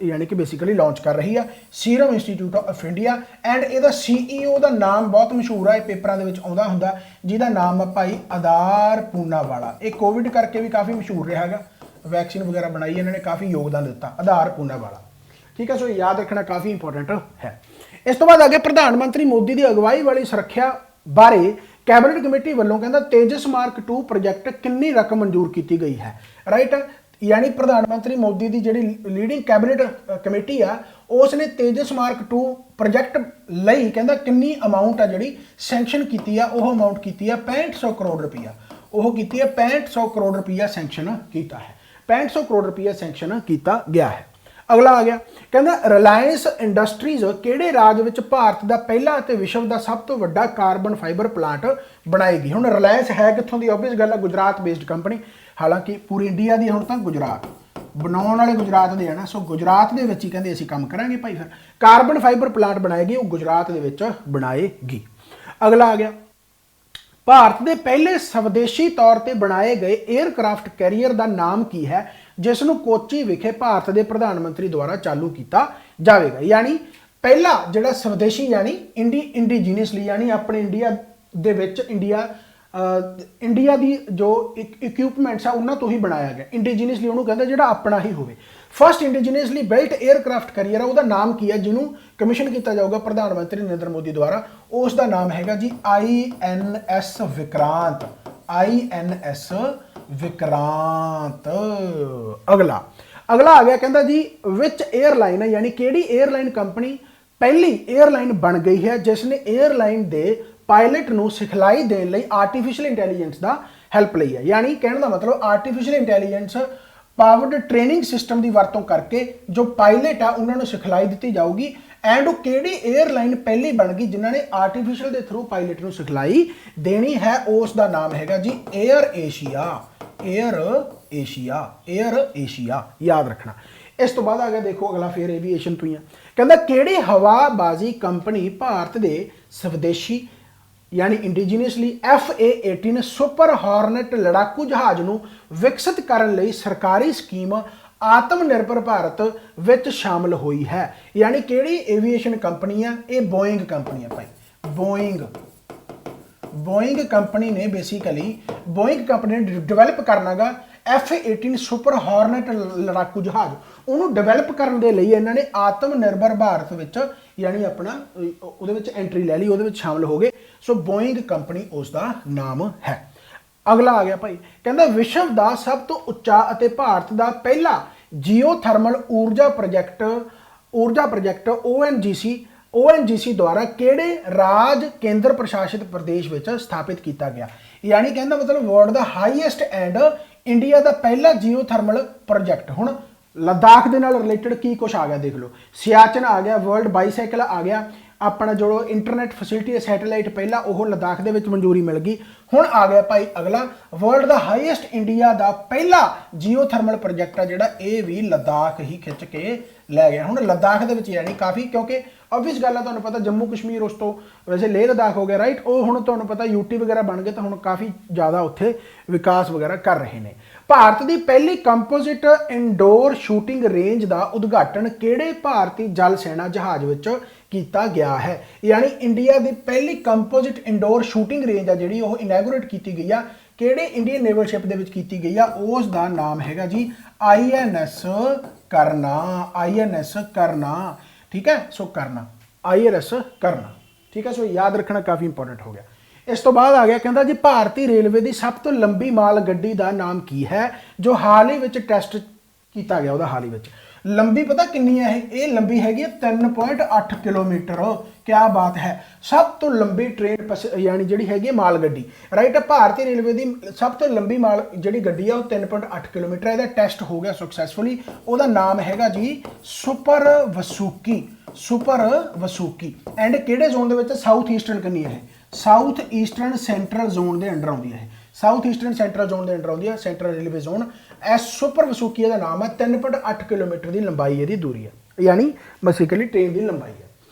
यानी कि बेसिकली लॉन्च कर रही है serum institute of India and ਇਹਦਾ CEO का नाम बहुत मशहूर है, पेपरों के आउंदा हुंदा जिहदा नाम है भाई आधार पूनावाला। ये कोविड करके भी काफ़ी मशहूर रहा है, वैक्सीन वगैरह बनाई इन्होंने काफ़ी योगदान दिता, आधार पूनावाला, ठीक है। सो याद रखना काफ़ी इंपॉर्टेंट है। इस तो बाद आगे प्रधानमंत्री मोदी की अगवाई वाली सुरक्षा बारे कैबिनेट कमेटी वालों कहता तेजस मार्क 2 प्रोजैक्ट कितनी रकम मंजूर की गई है, राइट, यानी प्रधानमंत्री मोदी की जी लीडिंग कैबिनेट कमेटी आ उसने तेजस मार्क 2 प्रोजैक्ट लई कहता कितनी अमाउंट है जी सैंक्शन की, वह अमाउंट की 6500 करोड़ रुपया, वह की 6500 करोड़ रुपया सैंक्शन किया है, 6500 करोड़ रुपया सैंक्शन किया गया है। अगला आ गया कहना रिलायंस इंडस्ट्रीज किहड़े राज विच भारत का पहला ते विश्व का सब तो वड्डा कार्बन फाइबर प्लांट बनाएगी। हुण रिलायंस है कित्थों दी, ऑब्वियस गल है गुजरात बेस्ड कंपनी, हालांकि पूरी इंडिया की हुण तक गुजरात बनाने वाले गुजरात दे है ना। सो गुजरात दे विच ही कहंदे असीं काम करांगे भाई, फिर कार्बन फाइबर प्लांट बनाएगी वो गुजरात दे विच बनाएगी। अगला आ गया भारत के पहले स्वदेशी तौर पर बनाए गए एयरक्राफ्ट कैरियर का नाम की है जिसनों कोची विखे भारत के प्रधानमंत्री द्वारा चालू किया जाएगा, यानी पहला जिहड़ा स्वदेशी यानी इंडीजीनियसली यानी अपने इंडिया दे विच इंडिया की जो इक्विपमेंट्स है उन्होंने तो ही बनाया गया, इंडीजीनियसली उन्होंने कहते जिहड़ा अपना ही होवे। फर्स्ट इंडीजीनियसली बिल्ट एयरक्राफ्ट कैरियर है उसका नाम की है जिन्होंने कमीशन किया जाऊगा प्रधानमंत्री नरेंद्र मोदी द्वारा, उसका नाम हैगा जी INS विक्रांत, INS विक्रांत। अगला आ गया कहता जी विच एयरलाइन है यानी केड़ी एयरलाइन कंपनी पहली एयरलाइन बन गई है जिसने एयरलाइन के पायलट को सिखलाई देने लई आर्टिफिशियल इंटैलीजेंस का हेल्प ली है, यानी कहने का मतलब artificial intelligence powered training system की वरतों करके जो पायलट है उन्होंने सिखलाई दी जाऊगी एंड वो केड़ी एयरलाइन पहली बन गई जिन्होंने आर्टिफिशियल के थ्रू पायलट को सिखलाई देनी है, उसका नाम हैगा जी एयर एशिया, याद रखना। इस तो बाद आ गया देखो अगला फिर एविएशन तो ही है कहता किहड़ी हवाबाजी कंपनी भारत के स्वदेशी यानी इंडीजीनियसली FA-18 सुपर हॉर्नेट लड़ाकू जहाज को विकसित करने लई सरकारी स्कीम आत्मनिर्भर भारत विच शामिल हुई है, यानी केड़ी एविएशन कंपनी है, ये बोइंग कंपनी है भाई, बोइंग कंपनी ने बेसिकली बोइंग कंपनी ने डिवेलप करना गा F-18 ਸੁਪਰ ਹਾਰਨਟ ਲੜਾਕੂ ਜਹਾਜ਼ ਉਹਨੂੰ ਡਿਵੈਲਪ ਕਰਨ ਦੇ ਲਈ ਇਹਨਾਂ ਨੇ ਆਤਮ ਨਿਰਭਰ ਭਾਰਤ ਵਿੱਚ ਯਾਨੀ ਆਪਣਾ ਉਹਦੇ ਵਿੱਚ ਐਂਟਰੀ ਲੈ ਲਈ, ਉਹਦੇ ਵਿੱਚ ਸ਼ਾਮਲ ਹੋ ਗਏ। ਸੋ ਬੋਇੰਗ ਕੰਪਨੀ ਉਸ ਦਾ ਨਾਮ ਹੈ। ਅਗਲਾ ਆ ਗਿਆ ਭਾਈ, ਕਹਿੰਦਾ ਵਿਸ਼ਵ ਦਾ ਸਭ ਤੋਂ ਉੱਚਾ ਅਤੇ ਭਾਰਤ ਦਾ ਪਹਿਲਾ ਜੀਓਥਰਮਲ ਊਰਜਾ ਪ੍ਰੋਜੈਕਟ ONGC ਦੁਆਰਾ ਕਿਹੜੇ ਰਾਜ ਕੇਂਦਰ ਪ੍ਰਸ਼ਾਸਿਤ ਪ੍ਰਦੇਸ਼ ਵਿੱਚ ਸਥਾਪਿਤ ਕੀਤਾ ਗਿਆ। ਯਾਨੀ ਕਹਿੰਦਾ ਮਤਲਬ ਵਰਲਡ ਦਾ ਹਾਈਐਸਟ ਐਂਡ ਇੰਡੀਆ ਦਾ ਪਹਿਲਾ ਜੀਓਥਰਮਲ ਪ੍ਰੋਜੈਕਟ। ਹੁਣ ਲਦਾਖ ਦੇ ਨਾਲ ਰਿਲੇਟਡ ਕੀ ਕੁਛ ਆ ਗਿਆ ਦੇਖ ਲਓ, ਸਿਆਚਨ ਆ ਗਿਆ, ਵਰਲਡ ਬਾਈਸਾਈਕਲ ਆ ਗਿਆ, ਆਪਣਾ ਜੋ ਇੰਟਰਨੈਟ ਫੈਸਿਲਿਟੀ ਹੈ ਸੈਟੇਲਾਈਟ ਪਹਿਲਾਂ ਉਹ ਲਦਾਖ ਦੇ ਵਿੱਚ ਮਨਜ਼ੂਰੀ ਮਿਲ ਗਈ। ਹੁਣ ਆ ਗਿਆ ਭਾਈ ਅਗਲਾ, ਵਰਲਡ ਦਾ ਹਾਈਐਸਟ ਇੰਡੀਆ ਦਾ ਪਹਿਲਾ ਜੀਓਥਰਮਲ ਪ੍ਰੋਜੈਕਟ ਆ ਜਿਹੜਾ, ਇਹ ਵੀ ਲਦਾਖ ਹੀ ਖਿੱਚ ਕੇ ਲੈ ਗਿਆ। ਹੁਣ ਲਦਾਖ ਦੇ ਵਿੱਚ ਯਾਨੀ ਕਾਫੀ, ਕਿਉਂਕਿ ਆਬਵੀਅਸ ਗੱਲ ਆ ਤੁਹਾਨੂੰ ਪਤਾ ਜੰਮੂ ਕਸ਼ਮੀਰ ਉਸ ਤੋਂ ਵੈਸੇ ਲੇਹ ਲਦਾਖ ਹੋ ਗਿਆ ਰਾਈਟ, ਉਹ ਹੁਣ ਤੁਹਾਨੂੰ ਪਤਾ ਯੂਟੀ ਵਗੈਰਾ ਬਣ ਗਏ ਤਾਂ ਹੁਣ ਕਾਫੀ ਜ਼ਿਆਦਾ ਉੱਥੇ ਵਿਕਾਸ ਵਗੈਰਾ ਕਰ ਰਹੇ ਨੇ। ਭਾਰਤ ਦੀ ਪਹਿਲੀ ਕੰਪੋਜ਼ਿਟ ਇੰਡੋਰ ਸ਼ੂਟਿੰਗ ਰੇਂਜ ਦਾ ਉਦਘਾਟਨ ਕਿਹੜੇ ਭਾਰਤੀ ਜਲ ਸੈਨਾ ਜਹਾਜ਼ ਵਿੱਚ ਕੀਤਾ ਗਿਆ ਹੈ। ਯਾਨੀ ਇੰਡੀਆ ਦੀ ਪਹਿਲੀ ਕੰਪੋਜ਼ਿਟ ਇੰਡੋਰ ਸ਼ੂਟਿੰਗ ਰੇਂਜ ਆ ਜਿਹੜੀ ਉਹ ਇਨੈਗੋਰੇਟ ਕੀਤੀ ਗਈ ਆ, ਕਿਹੜੇ ਇੰਡੀਅਨ ਨੇਵਲ ਸ਼ਿਪ ਦੇ ਵਿੱਚ ਕੀਤੀ ਗਈ ਆ, ਉਸ ਦਾ ਨਾਮ ਹੈਗਾ ਜੀ INS ਕਰਨਾ। ਠੀਕ ਹੈ, ਸੋ ਕਰਨਾ INS ਕਰਨਾ। ਠੀਕ ਹੈ, ਸੋ ਯਾਦ ਰੱਖਣਾ ਕਾਫੀ ਇੰਪੋਰਟੈਂਟ ਹੋ ਗਿਆ। ਇਸ ਤੋਂ ਬਾਅਦ ਆ ਗਿਆ, ਕਹਿੰਦਾ ਜੀ ਭਾਰਤੀ ਰੇਲਵੇ ਦੀ ਸਭ ਤੋਂ ਲੰਬੀ ਮਾਲ ਗੱਡੀ ਦਾ ਨਾਮ ਕੀ ਹੈ ਜੋ ਹਾਲ ਹੀ ਵਿੱਚ ਟੈਸਟ ਕੀਤਾ ਗਿਆ। ਉਹਦਾ ਹਾਲ ਹੀ ਵਿੱਚ ਲੰਬੀ ਪਤਾ ਕਿੰਨੀ ਹੈ ਇਹ ਲੰਬੀ ਹੈਗੀ ਹੈ 3.8 ਕਿਲੋਮੀਟਰ। ਕਿਆ ਬਾਤ ਹੈ, ਸਭ ਤੋਂ ਲੰਬੀ ਟ੍ਰੇਨ ਯਾਨੀ ਜਿਹੜੀ ਹੈਗੀ ਮਾਲ ਗੱਡੀ ਰਾਈਟ। ਭਾਰਤੀ ਰੇਲਵੇ ਦੀ ਸਭ ਤੋਂ ਲੰਬੀ ਮਾਲ ਜਿਹੜੀ ਗੱਡੀ ਆ ਉਹ 3.8 ਕਿਲੋਮੀਟਰ। ਇਹਦਾ ਟੈਸਟ ਹੋ ਗਿਆ ਸਕਸੈਸਫੁਲੀ। ਉਹਦਾ ਨਾਮ ਹੈਗਾ ਜੀ ਸੁਪਰ ਵਸੂਕੀ ਐਂਡ ਕਿਹੜੇ ਜ਼ੋਨ ਦੇ ਵਿੱਚ, ਸਾਊਥ ਈਸਟਰਨ ਕੰਨੀ ਹੈ, ਸਾਊਥ ਈਸਟਰਨ ਸੈਂਟਰਲ ਜ਼ੋਨ ਦੇ ਅੰਡਰ ਆਉਂਦੀ ਹੈ, ਸਾਊਥ ਈਸਟਰਨ ਸੈਂਟਰਲ ਜ਼ੋਨ ਦੇ ਅੰਡਰ ਆਉਂਦੀ ਹੈ, ਸੈਂਟਰਲ ਰੇਲਵੇ ਜ਼ੋਨ। ਇਹ ਸੁਪਰ ਵਸੂਕੀ ਦਾ ਨਾਮ ਹੈ। 3.8 ਕਿਲੋਮੀਟਰ ਦੀ ਲੰਬਾਈ ਇਹਦੀ ਦੂਰੀ ਹੈ, ਯਾਨੀ ਬੇਸਿਕਲੀ ਟ੍ਰੇਨ ਦੀ ਲੰਬਾਈ ਹੈ।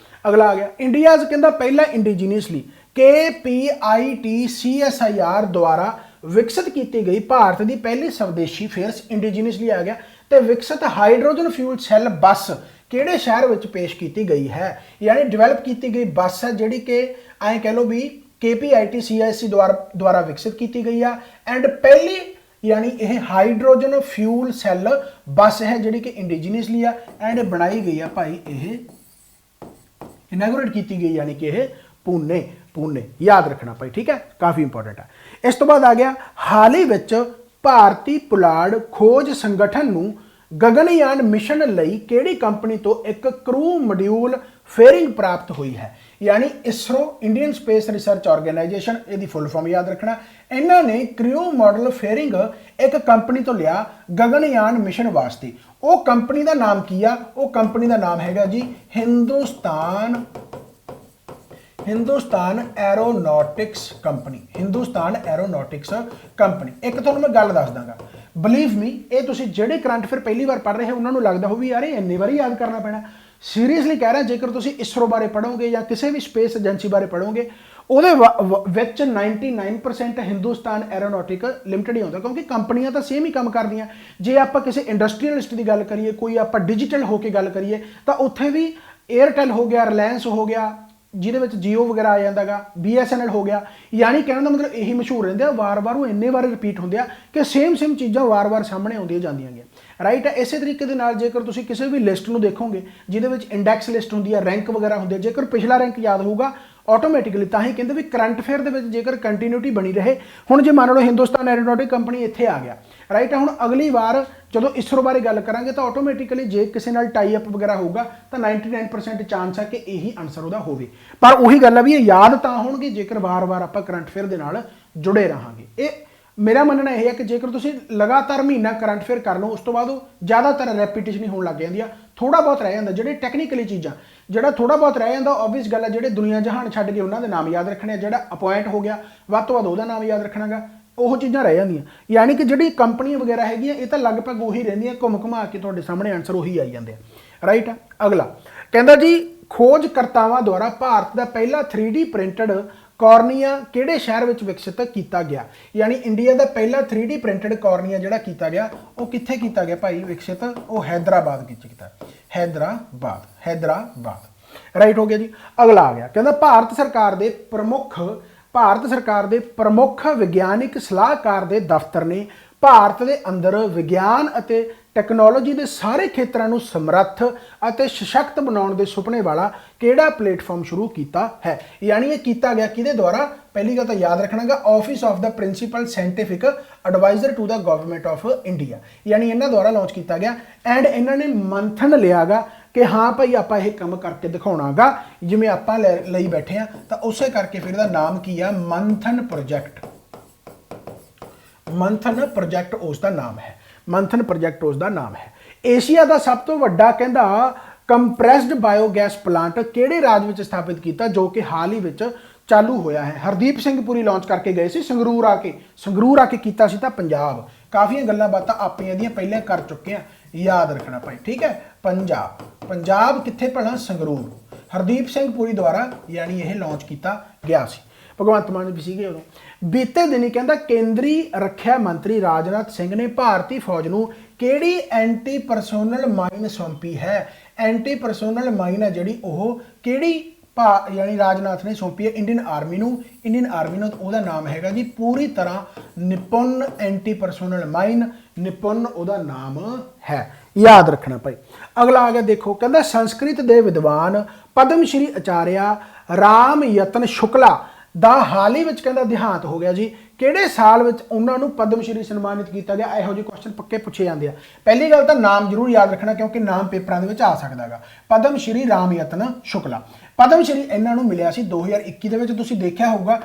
ਅਗਲਾ ਆ ਗਿਆ, ਇੰਡੀਆਜ਼ ਕਹਿੰਦਾ ਪਹਿਲਾ ਇੰਡੀਜੀਨੀਅਸਲੀ KPIT-CSIR ਦੁਆਰਾ ਵਿਕਸਿਤ ਕੀਤੀ ਗਈ ਭਾਰਤ ਦੀ ਪਹਿਲੀ ਸਵਦੇਸ਼ੀ ਫੇਰਸ ਇੰਡੀਜੀਨੀਅਸਲੀ ਆ ਗਿਆ। ਤੇ ਵਿਕਸਿਤ ਹਾਈਡਰੋਜਨ ਫਿਊਲ ਸੈੱਲ ਬੱਸ ਕਿਹੜੇ ਸ਼ਹਿਰ ਵਿੱਚ ਪੇਸ਼ ਕੀਤੀ ਗਈ ਹੈ। ਯਾਨੀ ਡਿਵੈਲਪ ਕੀਤੀ ਗਈ ਬੱਸ ਹੈ ਜਿਹੜੀ ਕਿ ਐਂ ਕਹਿ ਲਓ ਵੀ KPIT-CSIR ਦੁਆਰਾ ਵਿਕਸਿਤ ਕੀਤੀ ਗਈ ਆ। ਐਂਡ ਪਹਿਲੀ ਯਾਨੀ ਇਹ ਹਾਈਡਰੋਜਨ ਫਿਊਲ ਸੈੱਲ ਬੱਸ ਹੈ ਜਿਹੜੀ ਕਿ ਇੰਡੀਜੀਨੀਅਸਲੀ ਆ ਐਂਡ ਬਣਾਈ ਗਈ ਆ ਭਾਈ, ਇਹ ਇਨੈਗੋਰੇਟ ਕੀਤੀ ਗਈ ਯਾਨੀ ਕਿ ਇਹ ਪੂਨੇ ਯਾਦ ਰੱਖਣਾ ਭਾਈ। ਠੀਕ ਹੈ, ਕਾਫੀ ਇੰਪੋਰਟੈਂਟ ਹੈ। ਇਸ ਤੋਂ ਬਾਅਦ ਆ ਗਿਆ, ਹਾਲ ਹੀ ਵਿੱਚ ਭਾਰਤੀ ਪੁਲਾੜ ਖੋਜ ਸੰਗਠਨ ਨੂੰ ਗਗਨਯਾਨ ਮਿਸ਼ਨ ਲਈ ਕਿਹੜੀ ਕੰਪਨੀ ਤੋਂ ਇੱਕ ਕਰੂ ਮੋਡਿਊਲ ਫੇਅਰਿੰਗ ਪ੍ਰਾਪਤ ਹੋਈ ਹੈ। ਯਾਨੀ ISRO Indian space research organisation, ਇਹਦੀ ਫੁੱਲ ਫਾਰਮ ਯਾਦ ਰੱਖਣਾ। ਇਹਨਾਂ ਨੇ ਕਰੂ ਮਾਡਲ ਫੇਅਰਿੰਗ ਇੱਕ ਕੰਪਨੀ ਤੋਂ ਲਿਆ ਗਗਨਯਾਨ ਮਿਸ਼ਨ ਵਾਸਤੇ। ਉਹ ਕੰਪਨੀ ਦਾ ਨਾਮ ਕੀ ਆ, ਉਹ ਕੰਪਨੀ ਦਾ ਨਾਮ ਹੈਗਾ ਜੀ ਹਿੰਦੁਸਤਾਨ ਐਰੋਨੌਟਿਕਸ ਕੰਪਨੀ। ਇੱਕ ਤੁਹਾਨੂੰ ਮੈਂ ਗੱਲ ਦੱਸ ਦਾਂਗਾ, ਬਲੀਵ ਮੀ, ਇਹ ਤੁਸੀਂ ਜਿਹੜੇ ਕਰੰਟ ਅਫੇਅਰ ਪਹਿਲੀ ਵਾਰ ਪੜ੍ਹ ਰਹੇ ਹੋ ਉਹਨਾਂ ਨੂੰ ਲੱਗਦਾ ਹੋ ਵੀ ਯਾਰ ਇਹ ਇੰਨੀ ਵਾਰੀ ਯਾਦ ਕਰਨਾ ਪੈਣਾ। ਸੀਰੀਅਸਲੀ ਕਹਿ ਰਿਹਾ, ਜੇਕਰ ਤੁਸੀਂ ਇਸਰੋ ਬਾਰੇ ਪੜ੍ਹੋਗੇ ਜਾਂ ਕਿਸੇ ਵੀ ਸਪੇਸ ਏਜੰਸੀ ਬਾਰੇ ਪੜ੍ਹੋਗੇ ਉਹਦੇ ਵਿੱਚ 99% ਹਿੰਦੁਸਤਾਨ ਐਰੋਨੌਟਿਕ ਲਿਮਟਿਡ ਹੀ ਹੁੰਦਾ, ਕਿਉਂਕਿ ਕੰਪਨੀਆਂ ਤਾਂ ਸੇਮ ਹੀ ਕੰਮ ਕਰਦੀਆਂ। ਜੇ ਆਪਾਂ ਕਿਸੇ ਇੰਡਸਟਰੀਅਲਿਸਟ ਦੀ ਗੱਲ ਕਰੀਏ, ਕੋਈ ਆਪਾਂ ਡਿਜੀਟਲ ਹੋ ਕੇ ਗੱਲ ਕਰੀਏ ਤਾਂ ਉੱਥੇ ਵੀ ਏਅਰਟੈਲ ਹੋ ਗਿਆ, ਰਿਲਾਇੰਸ ਹੋ ਗਿਆ, ਜਿਹਦੇ ਵਿੱਚ ਜੀਓ ਵਗੈਰਾ ਆ ਜਾਂਦਾ ਗਾ, BSNL ਹੋ ਗਿਆ। ਯਾਨੀ ਕਹਿਣ ਦਾ ਮਤਲਬ ਇਹੀ ਮਸ਼ਹੂਰ ਰਹਿੰਦੇ ਆ, ਵਾਰ-ਵਾਰ ਉਹ ਇੰਨੇ ਵਾਰ ਰਿਪੀਟ ਹੁੰਦੇ ਆ ਕਿ ਸੇਮ ਚੀਜ਼ਾਂ ਵਾਰ-ਵਾਰ ਸਾਹਮਣੇ ਆਉਂਦੀਆਂ ਜਾਂਦੀਆਂ ਗੀਆਂ ਰਾਈਟ ਹੈ। ਇਸੇ ਤਰੀਕੇ ਦੇ ਨਾਲ ਜੇਕਰ ਤੁਸੀਂ ਕਿਸੇ ਵੀ ਲਿਸਟ ਨੂੰ ਦੇਖੋਗੇ ਜਿਹਦੇ ਵਿੱਚ ਇੰਡੈਕਸ ਲਿਸਟ ਹੁੰਦੀ ਹੈ, ਰੈਂਕ ਵਗੈਰਾ ਹੁੰਦੇ ਆ, ਜੇਕਰ ਪਿਛਲਾ ਰੈਂਕ ਯਾਦ ਹੋਊਗਾ ਆਟੋਮੈਟਿਕਲੀ, ਤਾਂ ਹੀ ਕਹਿੰਦੇ ਵੀ ਕਰੰਟ ਅਫੇਅਰ ਦੇ ਵਿੱਚ ਜੇਕਰ ਕੰਟੀਨਿਊਟੀ ਬਣੀ ਰਹੇ। ਹੁਣ ਜੇ ਮੰਨ ਲਓ ਹਿੰਦੁਸਤਾਨ ਐਰੋਨੌਟਿਕ ਕੰਪਨੀ ਇੱਥੇ ਆ ਗਿਆ ਰਾਈਟ ਹੈ, ਹੁਣ ਅਗਲੀ ਵਾਰ ਜਦੋਂ ਇਸਰੋ ਬਾਰੇ ਗੱਲ ਕਰਾਂਗੇ ਤਾਂ ਆਟੋਮੈਟਿਕਲੀ ਜੇ ਕਿਸੇ ਨਾਲ ਟਾਈ ਅਪ ਵਗੈਰਾ ਹੋਊਗਾ ਤਾਂ 99% ਚਾਂਸ ਹੈ ਕਿ ਇਹੀ ਆਨਸਰ ਉਹਦਾ ਹੋਵੇ। ਪਰ ਉਹੀ ਗੱਲ ਆ ਵੀ ਇਹ ਯਾਦ ਤਾਂ ਹੋਣਗੇ ਜੇਕਰ ਵਾਰ-ਵਾਰ ਆਪਾਂ ਕਰੰਟ ਅਫੇਅਰ ਦੇ ਨਾਲ ਜੁੜੇ ਰਹਾਂਗੇ। ਇਹ ਮੇਰਾ ਮੰਨਣਾ ਇਹ ਹੈ ਕਿ ਜੇਕਰ ਤੁਸੀਂ ਲਗਾਤਾਰ ਮਹੀਨਾ ਕਰੰਟ ਅਫੇਅਰ ਕਰ ਲਓ ਉਸ ਤੋਂ ਬਾਅਦ ਉਹ ਜ਼ਿਆਦਾਤਰ ਰੈਪੀਟੇਸ਼ਨ ਹੀ ਹੋਣ ਲੱਗ ਜਾਂਦੀ ਆ, ਥੋੜਾ ਬਹੁਤ ਰਹਿ ਜਾਂਦਾ। ਜਿਹੜੇ ਟੈਕਨੀਕਲੀ ਚੀਜ਼ਾਂ ਜਿਹੜਾ ਥੋੜਾ ਬਹੁਤ ਰਹਿ ਜਾਂਦਾ, ਆਬਵੀਅਸ ਗੱਲ ਹੈ ਜਿਹੜੇ ਦੁਨੀਆ ਜਹਾਨ ਛੱਡ ਕੇ ਉਹਨਾਂ ਦੇ ਨਾਮ ਯਾਦ ਰੱਖਣੇ ਆ, ਜਿਹੜਾ ਅਪੁਆਇੰਟ ਹੋ ਗਿਆ ਵੱਧ ਤੋਂ ਵੱਧ ਉਹਦਾ ਨਾਮ ਯਾਦ ਰੱਖਣਾਗਾ, ਉਹ ਚੀਜ਼ਾਂ ਰਹਿ ਜਾਂਦੀਆਂ। ਯਾਨੀ ਕਿ ਜਿਹੜੀ ਕੰਪਨੀਆਂ ਵਗੈਰਾ ਹੈਗੀਆਂ ਇਹ ਤਾਂ ਲਗਭਗ ਉਹੀ ਰਹਿੰਦੀਆਂ, ਘੁੰਮ ਘੁਮਾ ਕੇ ਤੁਹਾਡੇ ਸਾਹਮਣੇ ਆਨਸਰ ਉਹੀ ਆਈ ਜਾਂਦੇ ਆ ਰਾਈਟ। ਅਗਲਾ ਕਹਿੰਦਾ ਜੀ ਖੋਜਕਰਤਾਵਾਂ ਦੁਆਰਾ ਭਾਰਤ ਦਾ ਪਹਿਲਾ 3D ਪ੍ਰਿੰਟਡ ਕਾਰਨੀਆ ਕਿਹੜੇ ਸ਼ਹਿਰ ਵਿੱਚ ਵਿਕਸਿਤ ਕੀਤਾ ਗਿਆ। ਯਾਨੀ ਇੰਡੀਆ ਦਾ ਪਹਿਲਾ 3D ਪ੍ਰਿੰਟਡ ਕਾਰਨੀਆ ਜਿਹੜਾ ਕੀਤਾ ਗਿਆ ਉਹ ਕਿੱਥੇ ਕੀਤਾ ਗਿਆ ਭਾਈ ਵਿਕਸਿਤ, ਉਹ ਹੈਦਰਾਬਾਦ ਵਿੱਚ ਕੀਤਾ। ਹੈਦਰਾਬਾਦ ਰਾਈਟ ਹੋ ਗਿਆ ਜੀ। ਅਗਲਾ ਆ ਗਿਆ, ਕਹਿੰਦਾ ਭਾਰਤ ਸਰਕਾਰ ਦੇ ਪ੍ਰਮੁੱਖ ਵਿਗਿਆਨਿਕ ਸਲਾਹਕਾਰ ਦੇ ਦਫ਼ਤਰ ਨੇ ਭਾਰਤ ਦੇ ਅੰਦਰ ਵਿਗਿਆਨ ਅਤੇ ਟੈਕਨੋਲੋਜੀ ਦੇ ਸਾਰੇ ਖੇਤਰਾਂ ਨੂੰ ਸਮਰੱਥ ਅਤੇ ਸਸ਼ਕਤ ਬਣਾਉਣ ਦੇ ਸੁਪਨੇ ਵਾਲਾ ਕਿਹੜਾ ਪਲੇਟਫਾਰਮ ਸ਼ੁਰੂ ਕੀਤਾ ਹੈ। ਯਾਨੀ ਇਹ ਕੀਤਾ ਗਿਆ ਕਿਹਦੇ ਦੁਆਰਾ? ਪਹਿਲੀ ਗੱਲ ਤਾਂ ਯਾਦ ਰੱਖਣਾਗਾ, office of the principal scientific adviser to the government of India, ਯਾਨੀ ਇਹਨਾਂ ਦੁਆਰਾ ਲਾਂਚ ਕੀਤਾ ਗਿਆ। ਐਂਡ ਇਹਨਾਂ ਨੇ ਮੰਥਨ ਲਿਆਗਾ ਕਿ ਹਾਂ ਭਾਈ ਆਪਾਂ ਇਹ ਕੰਮ ਕਰਕੇ ਦਿਖਾਉਣਾਗਾ, ਜਿਵੇਂ ਆਪਾਂ ਲਈ ਬੈਠੇ ਆ, ਤਾਂ ਉਸੇ ਕਰਕੇ ਫਿਰ ਇਹਦਾ ਨਾਮ ਕੀ ਆ? ਮੰਥਨ ਪ੍ਰੋਜੈਕਟ। ਮੰਥਨ ਪ੍ਰੋਜੈਕਟ ਉਸ ਦਾ ਨਾਮ ਹੈ। ਮੰਥਨ ਪ੍ਰੋਜੈਕਟ ਉਸ ਦਾ ਨਾਮ ਹੈ। ਏਸ਼ੀਆ ਦਾ ਸਭ ਤੋਂ ਵੱਡਾ ਕਹਿੰਦਾ ਕੰਪਰੈਸਡ ਬਾਇਓਗੈਸ ਪਲਾਂਟ ਕਿਹੜੇ ਰਾਜ ਵਿੱਚ ਸਥਾਪਿਤ ਕੀਤਾ, ਜੋ ਕਿ ਹਾਲ ਹੀ ਵਿੱਚ ਚਾਲੂ ਹੋਇਆ ਹੈ? ਹਰਦੀਪ ਸਿੰਘ ਪੁਰੀ ਲਾਂਚ ਕਰਕੇ ਗਏ ਸੀ ਸੰਗਰੂਰ ਆ ਕੇ ਕੀਤਾ ਸੀ ਤਾਂ ਪੰਜਾਬ। ਕਾਫੀਆਂ ਗੱਲਾਂ ਬਾਤਾਂ ਆਪਣੀਆਂ ਦੀਆਂ ਪਹਿਲਾਂ ਕਰ ਚੁੱਕੇ ਆ, ਯਾਦ ਰੱਖਣਾ ਭਾਈ, ਠੀਕ ਹੈ। ਪੰਜਾਬ ਕਿੱਥੇ ਭਲਾ? ਸੰਗਰੂਰ। ਹਰਦੀਪ ਸਿੰਘ ਪੁਰੀ ਦੁਆਰਾ ਯਾਨੀ ਇਹ ਲਾਂਚ ਕੀਤਾ ਗਿਆ ਸੀ। ਭਗਵੰਤ ਮਾਨ ਵੀ ਸੀਗੇ ਉਦੋਂ। ਬੀਤੇ ਦਿਨੀ ਕਹਿੰਦਾ ਕੇਂਦਰੀ ਰੱਖਿਆ ਮੰਤਰੀ ਰਾਜਨਾਥ ਸਿੰਘ ਨੇ ਭਾਰਤੀ ਫੌਜ ਨੂੰ ਕਿਹੜੀ ਐਂਟੀ ਪਰਸੋਨਲ ਮਾਈਨ ਸੌਂਪੀ ਹੈ? ਐਂਟੀ ਪਰਸੋਨਲ ਮਾਈਨ ਹੈ ਜਿਹੜੀ, ਉਹ ਕਿਹੜੀ ਯਾਨੀ ਰਾਜਨਾਥ ਨੇ ਸੌਂਪੀ ਹੈ ਇੰਡੀਅਨ ਆਰਮੀ ਨੂੰ। ਉਹਦਾ ਨਾਮ ਹੈਗਾ ਜੀ ਪੂਰੀ ਤਰ੍ਹਾਂ ਨਿਪੁੰਨ ਐਂਟੀ ਪਰਸੋਨਲ ਮਾਈਨ, ਨਿਪੁੰਨ ਉਹਦਾ ਨਾਮ ਹੈ, ਯਾਦ ਰੱਖਣਾ ਭਾਈ। ਅਗਲਾ ਆ ਗਿਆ ਦੇਖੋ, ਕਹਿੰਦਾ ਸੰਸਕ੍ਰਿਤ ਦੇ ਵਿਦਵਾਨ ਪਦਮ ਸ਼੍ਰੀ ਆਚਾਰਿਆ ਰਾਮ ਯਤਨ ਸ਼ੁਕਲਾ ਦਾ ਹਾਲ ਹੀ ਵਿੱਚ ਕਹਿੰਦਾ ਦੇਹਾਂਤ ਹੋ ਗਿਆ ਜੀ। ਕਿਹੜੇ ਸਾਲ ਵਿੱਚ ਉਹਨਾਂ ਨੂੰ ਪਦਮ ਸ਼੍ਰੀ ਸਨਮਾਨਿਤ ਕੀਤਾ ਗਿਆ? ਇਹੋ ਜਿਹੇ ਕੁਐਸਚਨ ਪੱਕੇ ਪੁੱਛੇ ਜਾਂਦੇ ਆ। ਪਹਿਲੀ ਗੱਲ ਤਾਂ ਨਾਮ ਜ਼ਰੂਰ ਯਾਦ ਰੱਖਣਾ, ਕਿਉਂਕਿ ਨਾਮ ਪੇਪਰਾਂ ਦੇ ਵਿੱਚ ਆ ਸਕਦਾ ਹੈਗਾ। ਪਦਮ ਸ਼੍ਰੀ ਰਾਮ ਯਤਨ ਸ਼ੁਕਲਾ। ਪਦਮ ਸ਼੍ਰੀ ਇਹਨਾਂ ਨੂੰ ਮਿਲਿਆ ਸੀ 2021 ਦੇ ਵਿੱਚ। ਤੁਸੀਂ ਦੇਖਿਆ ਹੋਊਗਾ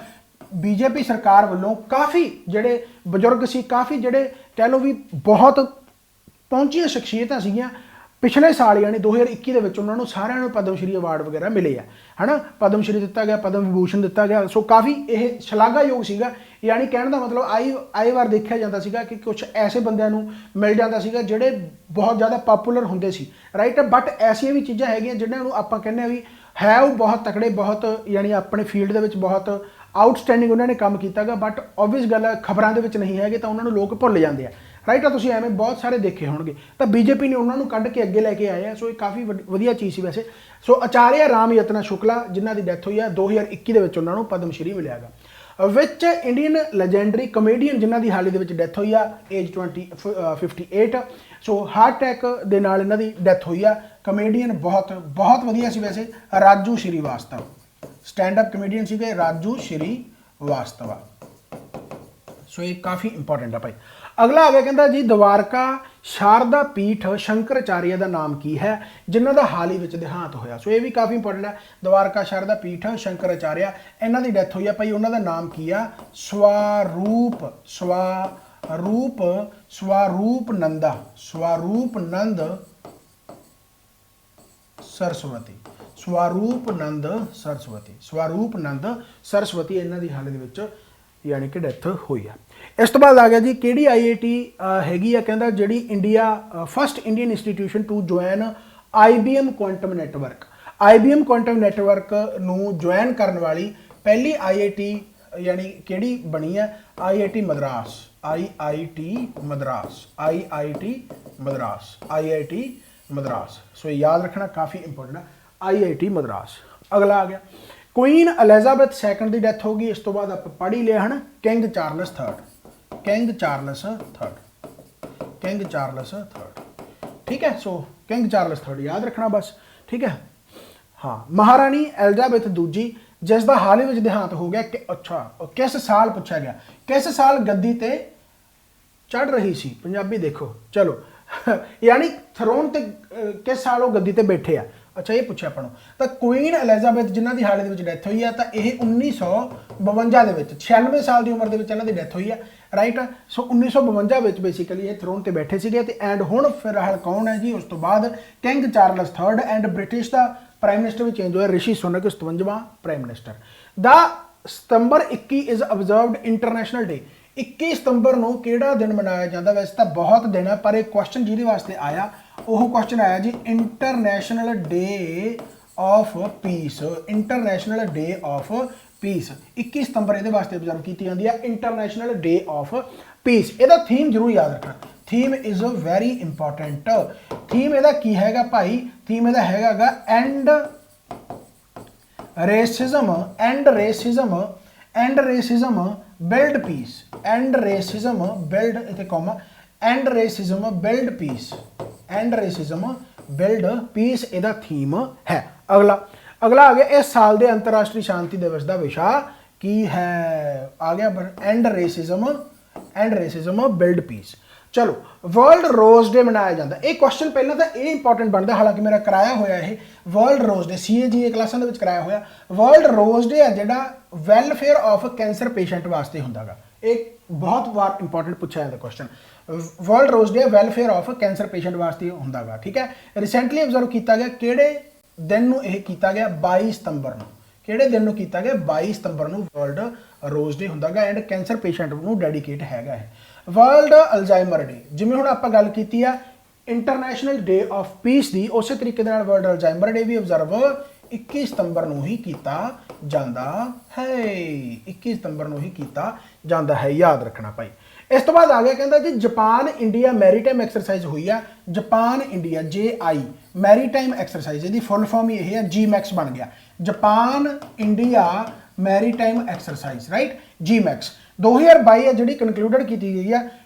ਬੀਜੇਪੀ ਸਰਕਾਰ ਵੱਲੋਂ ਕਾਫੀ ਜਿਹੜੇ ਬਜ਼ੁਰਗ ਸੀ, ਕਾਫੀ ਜਿਹੜੇ ਕਹਿ ਲਓ ਵੀ ਬਹੁਤ ਪਹੁੰਚੀਆਂ ਸ਼ਖਸੀਅਤਾਂ ਸੀਗੀਆਂ, ਪਿਛਲੇ ਸਾਲ ਯਾਨੀ 2021 ਦੇ ਵਿੱਚ ਉਹਨਾਂ ਨੂੰ ਸਾਰਿਆਂ ਨੂੰ ਪਦਮ ਸ਼੍ਰੀ ਅਵਾਰਡ ਵਗੈਰਾ ਮਿਲੇ ਆ, ਹਨਾ। ਪਦਮ ਸ਼੍ਰੀ ਦਿੱਤਾ ਗਿਆ, ਪਦਮ ਵਿਭੂਸ਼ਣ ਦਿੱਤਾ ਗਿਆ। ਸੋ ਕਾਫੀ ਇਹ ਸ਼ਲਾਘਾਯੋਗ ਸੀਗਾ। ਯਾਨੀ ਕਹਿਣ ਦਾ ਮਤਲਬ ਆਈ ਵਾਰ ਦੇਖਿਆ ਜਾਂਦਾ ਸੀਗਾ ਕਿ ਕੁਝ ਐਸੇ ਬੰਦਿਆਂ ਨੂੰ ਮਿਲ ਜਾਂਦਾ ਸੀਗਾ ਜਿਹੜੇ ਬਹੁਤ ਜ਼ਿਆਦਾ ਪਪੂਲਰ ਹੁੰਦੇ ਸੀ, ਰਾਈਟ। ਬਟ ਐਸੀਆਂ ਵੀ ਚੀਜ਼ਾਂ ਹੈਗੀਆਂ ਜਿਹਨਾਂ ਨੂੰ ਆਪਾਂ ਕਹਿੰਦੇ ਆ ਵੀ ਹੈ ਉਹ ਬਹੁਤ ਤਕੜੇ, ਬਹੁਤ ਯਾਨੀ ਆਪਣੇ ਫੀਲਡ ਦੇ ਵਿੱਚ ਬਹੁਤ ਆਊਟਸਟੈਂਡਿੰਗ ਉਹਨਾਂ ਨੇ ਕੰਮ ਕੀਤਾਗਾ, ਬਟ ਓਬਵੀਅਸ ਗੱਲ ਹੈ ਖਬਰਾਂ ਦੇ ਵਿੱਚ ਨਹੀਂ ਹੈਗੇ ਤਾਂ ਉਹਨਾਂ ਨੂੰ ਲੋਕ ਭੁੱਲ ਜਾਂਦੇ ਆ, ਰਾਈਟ ਆ। ਤੁਸੀਂ ਐਵੇਂ ਬਹੁਤ ਸਾਰੇ ਦੇਖੇ ਹੋਣਗੇ। ਤਾਂ ਬੀਜੇਪੀ ਨੇ ਉਹਨਾਂ ਨੂੰ ਕੱਢ ਕੇ ਅੱਗੇ ਲੈ ਕੇ ਆਏ ਆ। ਸੋ ਇਹ ਕਾਫੀ ਵਧੀਆ ਚੀਜ਼ ਸੀ ਵੈਸੇ। ਸੋ ਆਚਾਰਿਆ ਰਾਮ ਯਤਨਾ ਸ਼ੁਕਲਾ ਜਿਨ੍ਹਾਂ ਦੀ ਡੈਥ ਹੋਈ ਆ 2021 ਦੇ ਵਿੱਚ, ਉਹਨਾਂ ਨੂੰ ਪਦਮ ਸ਼੍ਰੀ ਮਿਲਿਆਗਾ। ਵਿੱਚ ਇੰਡੀਅਨ ਲੈਜੈਂਡਰੀ ਕਮੇਡੀਅਨ ਜਿਨ੍ਹਾਂ ਦੀ ਹਾਲ ਹੀ ਦੇ ਵਿੱਚ ਡੈਥ ਹੋਈ ਆ ਏਜ 58। ਸੋ ਹਾਰਟ ਅਟੈਕ ਦੇ ਨਾਲ ਇਹਨਾਂ ਦੀ ਡੈਥ ਹੋਈ ਆ। ਕਮੇਡੀਅਨ ਬਹੁਤ ਵਧੀਆ ਸੀ ਵੈਸੇ, Raju Shrivastava. Stand up comedian ਸੀਗੇ ਰਾਜੂ ਸ਼੍ਰੀਵਾਸਤਵਾ। ਸੋ ਇਹ ਕਾਫੀ ਇੰਪੋਰਟੈਂਟ ਆ ਭਾਈ। ਅਗਲਾ ਆ ਗਿਆ ਕਹਿੰਦਾ ਜੀ ਦਵਾਰਕਾ ਸ਼ਾਰਦਾ ਪੀਠ ਸ਼ੰਕਰਾਚਾਰੀਆ ਦਾ ਨਾਮ ਕੀ ਹੈ, ਜਿਨ੍ਹਾਂ ਦਾ ਹਾਲ ਹੀ ਵਿੱਚ ਦੇਹਾਂਤ ਹੋਇਆ। ਸੋ ਇਹ ਵੀ ਕਾਫੀ ਇੰਪੋਰਟੈਂਟ ਹੈ। ਦਵਾਰਕਾ ਸ਼ਾਰਦਾ ਪੀਠ ਸ਼ੰਕਰਾਚਾਰੀਆ, ਇਹਨਾਂ ਦੀ ਡੈਥ ਹੋਈ ਆ ਭਾਈ। ਉਹਨਾਂ ਦਾ ਨਾਮ ਕੀ ਆ? ਸਵਰੂਪਨੰਦ ਸਰਸਵਤੀ ਇਹਨਾਂ ਦੀ ਹਾਲ ਦੇ ਵਿੱਚ ਯਾਨੀ ਕਿ ਡੈਥ ਹੋਈ ਆ। ਇਸ ਤੋਂ ਬਾਅਦ ਆ ਗਿਆ ਜੀ ਕਿਹੜੀ IIT ਹੈਗੀ ਆ? ਕਹਿੰਦਾ ਜਿਹੜੀ first Indian institution to join IBM quantum network. IBM quantum network ਨੂੰ ਜੁਆਇਨ ਕਰਨ ਵਾਲੀ ਪਹਿਲੀ IIT ਯਾਨੀ ਕਿਹੜੀ ਬਣੀ ਆ? IIT ਮਦਰਾਸ। ਸੋ ਯਾਦ ਰੱਖਣਾ, ਕਾਫੀ ਇੰਪੋਰਟੈਂਟ ਹੈ IIT ਮਦਰਾਸ। ਅਗਲਾ ਆ ਗਿਆ ਕੁਈਨ ਐਲਿਜ਼ਾਬੈਥ II ਦੀ ਡੈਥ ਹੋ ਗਈ। ਇਸ ਤੋਂ ਬਾਅਦ ਆਪਾਂ ਪੜ੍ਹ ਹੀ ਲਿਆ ਹਨ ਕਿੰਗ ਚਾਰਲਸ III, ਠੀਕ ਹੈ। ਸੋ ਕਿੰਗ ਚਾਰਲਸ III ਯਾਦ ਰੱਖਣਾ ਬਸ, ਠੀਕ ਹੈ। ਹਾਂ, ਮਹਾਰਾਣੀ ਐਲਿਜ਼ਾਬੈਥ ਦੂਜੀ ਜਿਸ ਦਾ ਹਾਲ ਹੀ ਵਿੱਚ ਦੇਹਾਂਤ ਹੋ ਗਿਆ। ਅੱਛਾ, ਕਿਸ ਸਾਲ ਪੁੱਛਿਆ ਗਿਆ? ਕਿਸ ਸਾਲ ਗੱਦੀ ਤੇ ਚੜ ਰਹੀ ਸੀ? ਪੰਜਾਬੀ ਦੇਖੋ, ਚਲੋ ਯਾਨੀ ਥਰੋਨ ਤੇ ਕਿਸ ਸਾਲ ਉਹ ਗੱਦੀ ਤੇ ਬੈਠੇ ਆ। ਅੱਛਾ, ਇਹ ਪੁੱਛਿਆ ਆਪਾਂ ਨੂੰ। ਤਾਂ ਕੁਈਨ ਐਲਿਜ਼ਾਬੈਥ ਜਿਨ੍ਹਾਂ ਦੀ ਹਾਲ ਦੇ ਵਿੱਚ ਡੈਥ ਹੋਈ ਆ, ਤਾਂ ਇਹ 1952 ਦੇ ਵਿੱਚ 96 ਸਾਲ ਦੀ ਉਮਰ ਦੇ ਵਿੱਚ ਇਹਨਾਂ ਦੀ ਡੈਥ ਹੋਈ ਆ, ਰਾਈਟ। ਸੋ 1952 ਵਿੱਚ ਬੇਸਿਕਲੀ ਇਹ ਥਰੋਨ ਤੇ ਬੈਠੇ ਸੀਗੇ। ਤੇ ਐਂਡ ਹੁਣ ਫਿਲਹਾਲ ਕੌਣ ਹੈ ਜੀ? ਉਸ ਤੋਂ ਬਾਅਦ king Charles III। And British ਦਾ ਪ੍ਰਾਈਮ ਮਿਨਿਸਟਰ ਵੀ ਚੇਂਜ ਹੋਇਆ, ਰਿਸ਼ੀ ਸੁਨਕ 57ਵਾਂ ਪ੍ਰਾਈਮ ਮਿਨਿਸਟਰ। ਦਾ ਸਤੰਬਰ 21 ਇਜ਼ ਅਬਜ਼ਰਵਡ ਇੰਟਰਨੈਸ਼ਨਲ ਡੇ। 21 ਸਤੰਬਰ ਨੂੰ ਕਿਹੜਾ ਦਿਨ ਮਨਾਇਆ ਜਾਂਦਾ? ਵੈਸੇ ਤਾਂ ਬਹੁਤ ਦਿਨ ਹੈ, ਪਰ ਇਹ ਕੁਐਸਚਨ ਜਿਹਦੇ ਵਾਸਤੇ ਆਇਆ ਉਹ ਕੁਐਸਚਨ ਆਇਆ ਜੀ ਇੰਟਰਨੈਸ਼ਨਲ ਡੇ ਆਫ ਪੀਸ। 21 ਸਤੰਬਰ ਇਹਦੇ ਵਾਸਤੇ ਅਬਜ਼ਰਵ ਕੀਤੀ ਜਾਂਦੀ ਹੈ, ਇੰਟਰਨੈਸ਼ਨਲ ਡੇ ਆਫ ਪੀਸ। ਇਹਦਾ ਥੀਮ ਜ਼ਰੂਰ ਯਾਦ ਰੱਖਣਾ। Theme is very important. Theme ਇਹਦਾ ਕੀ ਹੈਗਾ ਭਾਈ? ਥੀਮ ਇਹਦਾ ਹੈਗਾ end racism build peace, end racism build, इतने comma, end racism build peace, end racism build peace इहदा थीम है। अगला अगला आ गया, इस साल के अंतरराष्ट्रीय शांति दिवस का विषय की है, आ गया एंड रेसिज्म बिल्ड पीस। चलो वर्ल्ड रोज डे मनाया जाता है। एक क्वेश्चन पहला तो ये इंपॉर्टेंट बनता, हालांकि मेरा कराया होया है वर्ल्ड रोज डे CAGA क्लासां दे विच कराया होया। वर्ल्ड रोज डे है जिहड़ा वैलफेयर ऑफ कैंसर पेशेंट वास्ते हुंदा गा, एक बहुत बार इंपॉर्टेंट पूछा जाता question. World rose day welfare of cancer patient वास्ते हुंदा गा, ठीक है। रिसेंटली ऑब्जर्व किया गया, किहड़े दिन नूं यह किया गया, 22 सितंबर नूं, किहड़े दिन नूं किया गया, 22 सितंबर नूं वर्ल्ड रोज डे हुंदा गा, एंड कैंसर पेशेंट नूं डेडिकेट हैगा है। वर्ल्ड अल्जाइमर डे, जिवें हुण आपां गल कीती आ इंटरनेशनल डे ऑफ पीस दी, उस तरीके नाल वर्ल्ड अल्जाइमर डे भी ऑब्जर्व 21 सितंबर नूं ही कीता जांदा है, 21 सितंबर नूं ही कीता जांदा है, याद रखना भाई। इस तो बाद आ गया, कहता जी जापान इंडिया मैरीटाइम एक्सरसाइज हुई है, Japan India JI maritime exercise, इसकी फुल फॉर्म ही यही है, GMAX बन गया, Japan India maritime exercise, right, GMAX 2022 है जी कंक्लूडेड की गई है।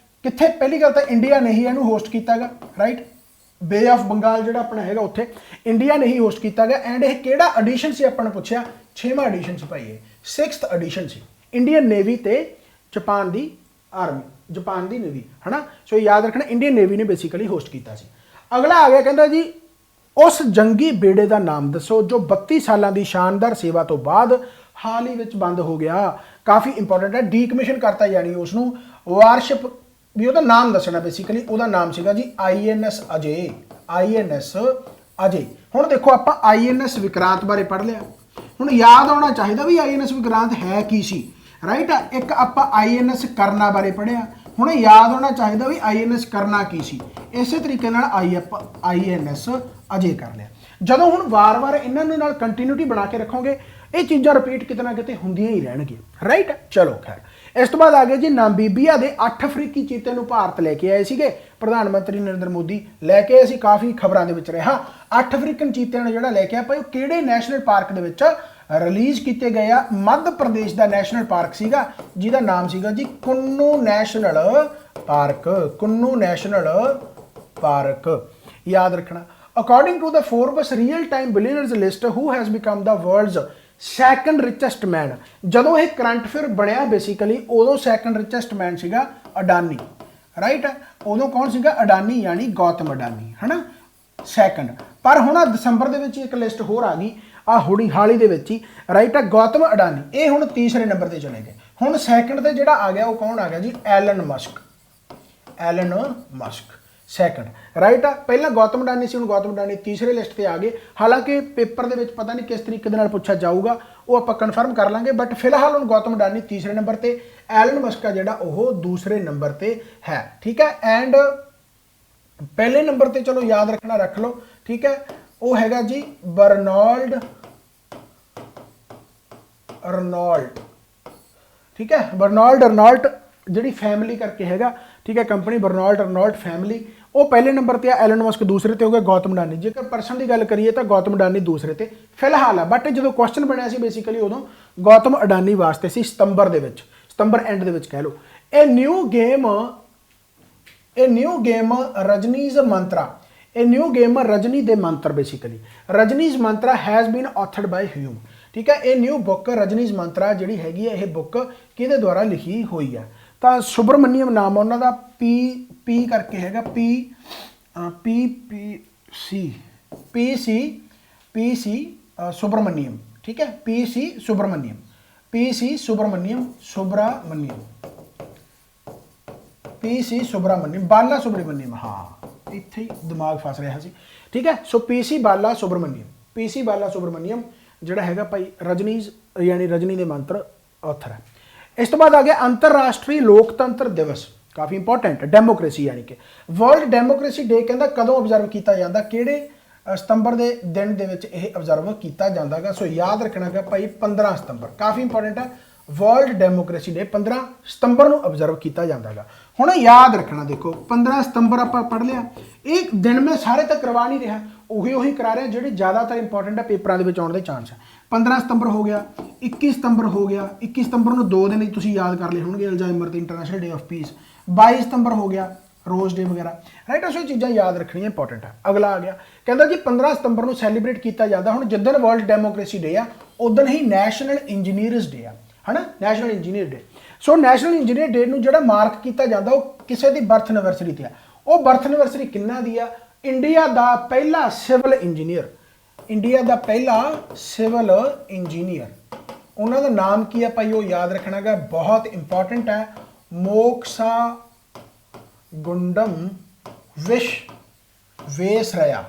कितने, पहली गल तो इंडिया ने ही इनू होस्ट किया गया, राइट, बे ऑफ बंगाल जो अपना है उत्थे इंडिया ने ही होस्ट किया गया। एंड यह किहड़ा एडिशन से अपने पूछा, 6वां एडिशन से भाई, ये 6th एडिशन से, इंडियन नेवी ते जापान की आर्मी, जापान की नेवी है ना। सो याद रखना इंडियन नेवी ने बेसिकली होस्ट किया। अगला आ गया, कहता जी उस जंगी बेड़े का नाम दसो जो 32 सालों की शानदार सेवा तो बाद हाल ही में बंद हो गया। काफ़ी इंपॉर्टेंट है, डीकमिशन करता यानी उसनू वारशिप भी उसका नाम दसना, बेसिकली उसका नाम सीगा जी INS अजय, INS अजय। हुण देखो आप INS विक्रांत बारे पढ़ लिया, हुण याद आना चाहिए भी INS विक्रांत है की सी, राइट। एक आप INS करना बारे पढ़िया, हुण याद आना चाहिए भी INS करना की सी, इस तरीके INS अजय कर लिया। जदों हुण वार वार इन्हां नाल कंटिन्यूटी बना के रखोगे, ये चीज़ां रिपीट कितना किते हुंदियां ही रहणगियां, राइट। चलो खैर, इस तो बाद आ गया जी नामीबिया के 8 अफ्रीकी चीते नूं भारत लैके आए सीगे, प्रधानमंत्री नरेंद्र मोदी लैके आए सी, काफ़ी खबरों के विच रहा। 8 अफ्रीकन चीते ने जिहड़ा लैके आए भाई, किहड़े नैशनल पार्क दे विच रिलीज़ किए गए आ, मध्य प्रदेश का नैशनल पार्क सीगा, जिहदा नाम सीगा जी Kuno national park, Kuno national park, याद रखना। According to the Forbes real time billionaires list, who has become the world's second richest man, जदों यह करंट अफेयर बनया बेसिकली उदों सैकेंड रिचेस्ट मैन सीगा अडानी, राइट। उदों कौन सीगा, अडानी, यानी गौतम अडानी, है ना, सैकेंड। पर हुण दिसंबर दे विच एक लिस्ट होर आ गई, हाल ही दे विच ही, राइट, गौतम अडानी, ये हुण तीसरे नंबर पर चले गए। हुण सैकेंड ते जिहड़ा आ गया वो कौन आ गया जी, Elon Musk, Elon Musk second, right. पहला गौतम अडानी से, हुण गौतम अडानी तीसरे लिस्ट पर आ गए। हालांकि पेपर दे विच पता नहीं किस तरीके दे नाल पूछा जाऊगा, वो आप कन्फर्म कर लांगे, बट फिलहाल हुण गौतम अडानी तीसरे नंबर पर, एलन मस्क का जिहड़ा वो दूसरे नंबर पर है, ठीक है। एंड पहले नंबर पर चलो याद रखना, रख लो, ठीक है, वो हैगा जी बर्नाल्ड अर्नॉल्ट, ठीक है, बर्नाल्ड अर्नॉल्ट जी फैमिली करके हैगा, ठीक है, कंपनी बर्नाल्ड अर्नॉल्ट फैमिली, वो पहले नंबर पर, एलन मस्क दूसरे ते हो गया, गौतम अडानी, जेकर परसन की गल करिए तो गौतम अडानी दूसरे ते फिलहाल है। बट जो क्वेश्चन बनया सी बेसिकली उदों गौतम अडानी वास्ते सी, सितंबर दे विच, सितंबर एंड दे विच कह लो। A new game Rajni's mantra, a new game Rajni दे mantra, basically Rajni's mantra has been authored by Hume, ठीक है। ये न्यू बुक रजनीज मंत्रा जी हैगी है, यह बुक किहदे द्वारा लिखी हुई है, तो सुब्रमण्यम नाम उन्होंने पी करके हैगा, पी सी सुब्रमण्यम, ठीक है, पी सी सुब्रमण्यम, बाला सुब्रमण्यम, हाँ इत्थे ही दिमाग फस रहा सी, ठीक है। सो PC बाला सुब्रमण्यम जिहड़ा हैगा भाई रजनीज यानी रजनी दे मंत्र ऑथर है। इस तो बाद आ गया अंतरराष्ट्रीय लोकतंत्र दिवस, काफ़ी इंपॉर्टेंट, डेमोक्रेसी यानी कि वर्ल्ड डेमोक्रेसी डे कहता कदों ऑब्जर्व किया जाता, किहड़े सितंबर के दिन दे विच यह ऑब्जर्व किया जाता गा। सो याद रखना गा भाई 15 सितंबर, काफ़ी इंपॉर्टेंट है, वर्ल्ड डेमोक्रेसी डे 15 सितंबर को ऑब्जर्व किया जाता गा। हुण याद रखना, देखो 15 सितंबर आप पढ़ लिया, ਇਹ ਦਿਨ ਮੈਂ ਸਾਰੇ ਤਾਂ ਕਰਵਾ ਨਹੀਂ ਰਿਹਾ, ਉਹੀ ਕਰਾ ਰਿਹਾ ਜਿਹੜੇ ਜ਼ਿਆਦਾਤਰ ਇੰਪੋਰਟੈਂਟ ਹੈ, ਪੇਪਰਾਂ ਦੇ ਵਿੱਚ ਆਉਣ ਦੇ ਚਾਂਸ ਹੈ। 15 ਸਤੰਬਰ ਹੋ ਗਿਆ, 21 ਸਤੰਬਰ ਹੋ ਗਿਆ, 21 ਸਤੰਬਰ ਨੂੰ 2 ਦਿਨ ਤੁਸੀਂ ਯਾਦ ਕਰ ਲਏ ਹੋਣਗੇ, ਅਲਜ਼ਾਈਮਰ ਤੇ ਇੰਟਰਨੈਸ਼ਨਲ ਡੇ ਆਫ ਪੀਸ। 22 ਸਤੰਬਰ ਹੋ ਗਿਆ, ਰੋਜ਼ ਡੇ ਵਗੈਰਾ, ਰਾਈਟ। ਉਸ ਚੀਜ਼ਾਂ ਯਾਦ ਰੱਖਣੀਆਂ ਇੰਪੋਰਟੈਂਟ ਹੈ। ਅਗਲਾ ਆ ਗਿਆ, ਕਹਿੰਦਾ ਜੀ 15 ਸਤੰਬਰ ਨੂੰ ਸੈਲੀਬ੍ਰੇਟ ਕੀਤਾ ਜਾਂਦਾ, ਹੁਣ ਜਿੱਦਣ ਵਰਲਡ ਡੈਮੋਕ੍ਰੇਸੀ ਡੇ ਆ ਉਦਣ ਹੀ ਨੈਸ਼ਨਲ ਇੰਜੀਨੀਅਰਸ ਡੇ ਆ, ਹੈ ਨਾ, ਨੈਸ਼ਨਲ ਇੰਜੀਨੀਅਰ ਡੇ। ਸੋ ਨੈਸ਼ਨਲ ਇੰਜੀਨੀਅਰ ਡੇ ਨੂੰ ਜਿਹੜਾ ਮਾਰਕ ਕੀਤਾ ਜਾਂਦਾ ਉਹ ਕਿਸੇ ਦੀ ਬਰਥ ਐਨੀਵਰਸਰੀ ਤੇ ਆ। ਉਹ ਬਰਥ ਐਨੀਵਰਸਰੀ ਕਿੰਨਾ ਦੀ ਆ? ਇੰਡੀਆ ਦਾ ਪਹਿਲਾ ਸਿਵਲ ਇੰਜੀਨੀਅਰ, ਇੰਡੀਆ ਦਾ ਪਹਿਲਾ ਸਿਵਲ ਇੰਜੀਨੀਅਰ, ਉਹਨਾਂ ਦਾ ਨਾਮ ਕੀ ਹੈ ਭਾਈ, ਉਹ ਯਾਦ ਰੱਖਣਾ ਗਾ, ਬਹੁਤ ਇੰਪੋਰਟੈਂਟ ਹੈ। ਮੋਕਸਾ ਗੁੰਡਮ ਵਿਸ਼ਵੇਸਰੈया,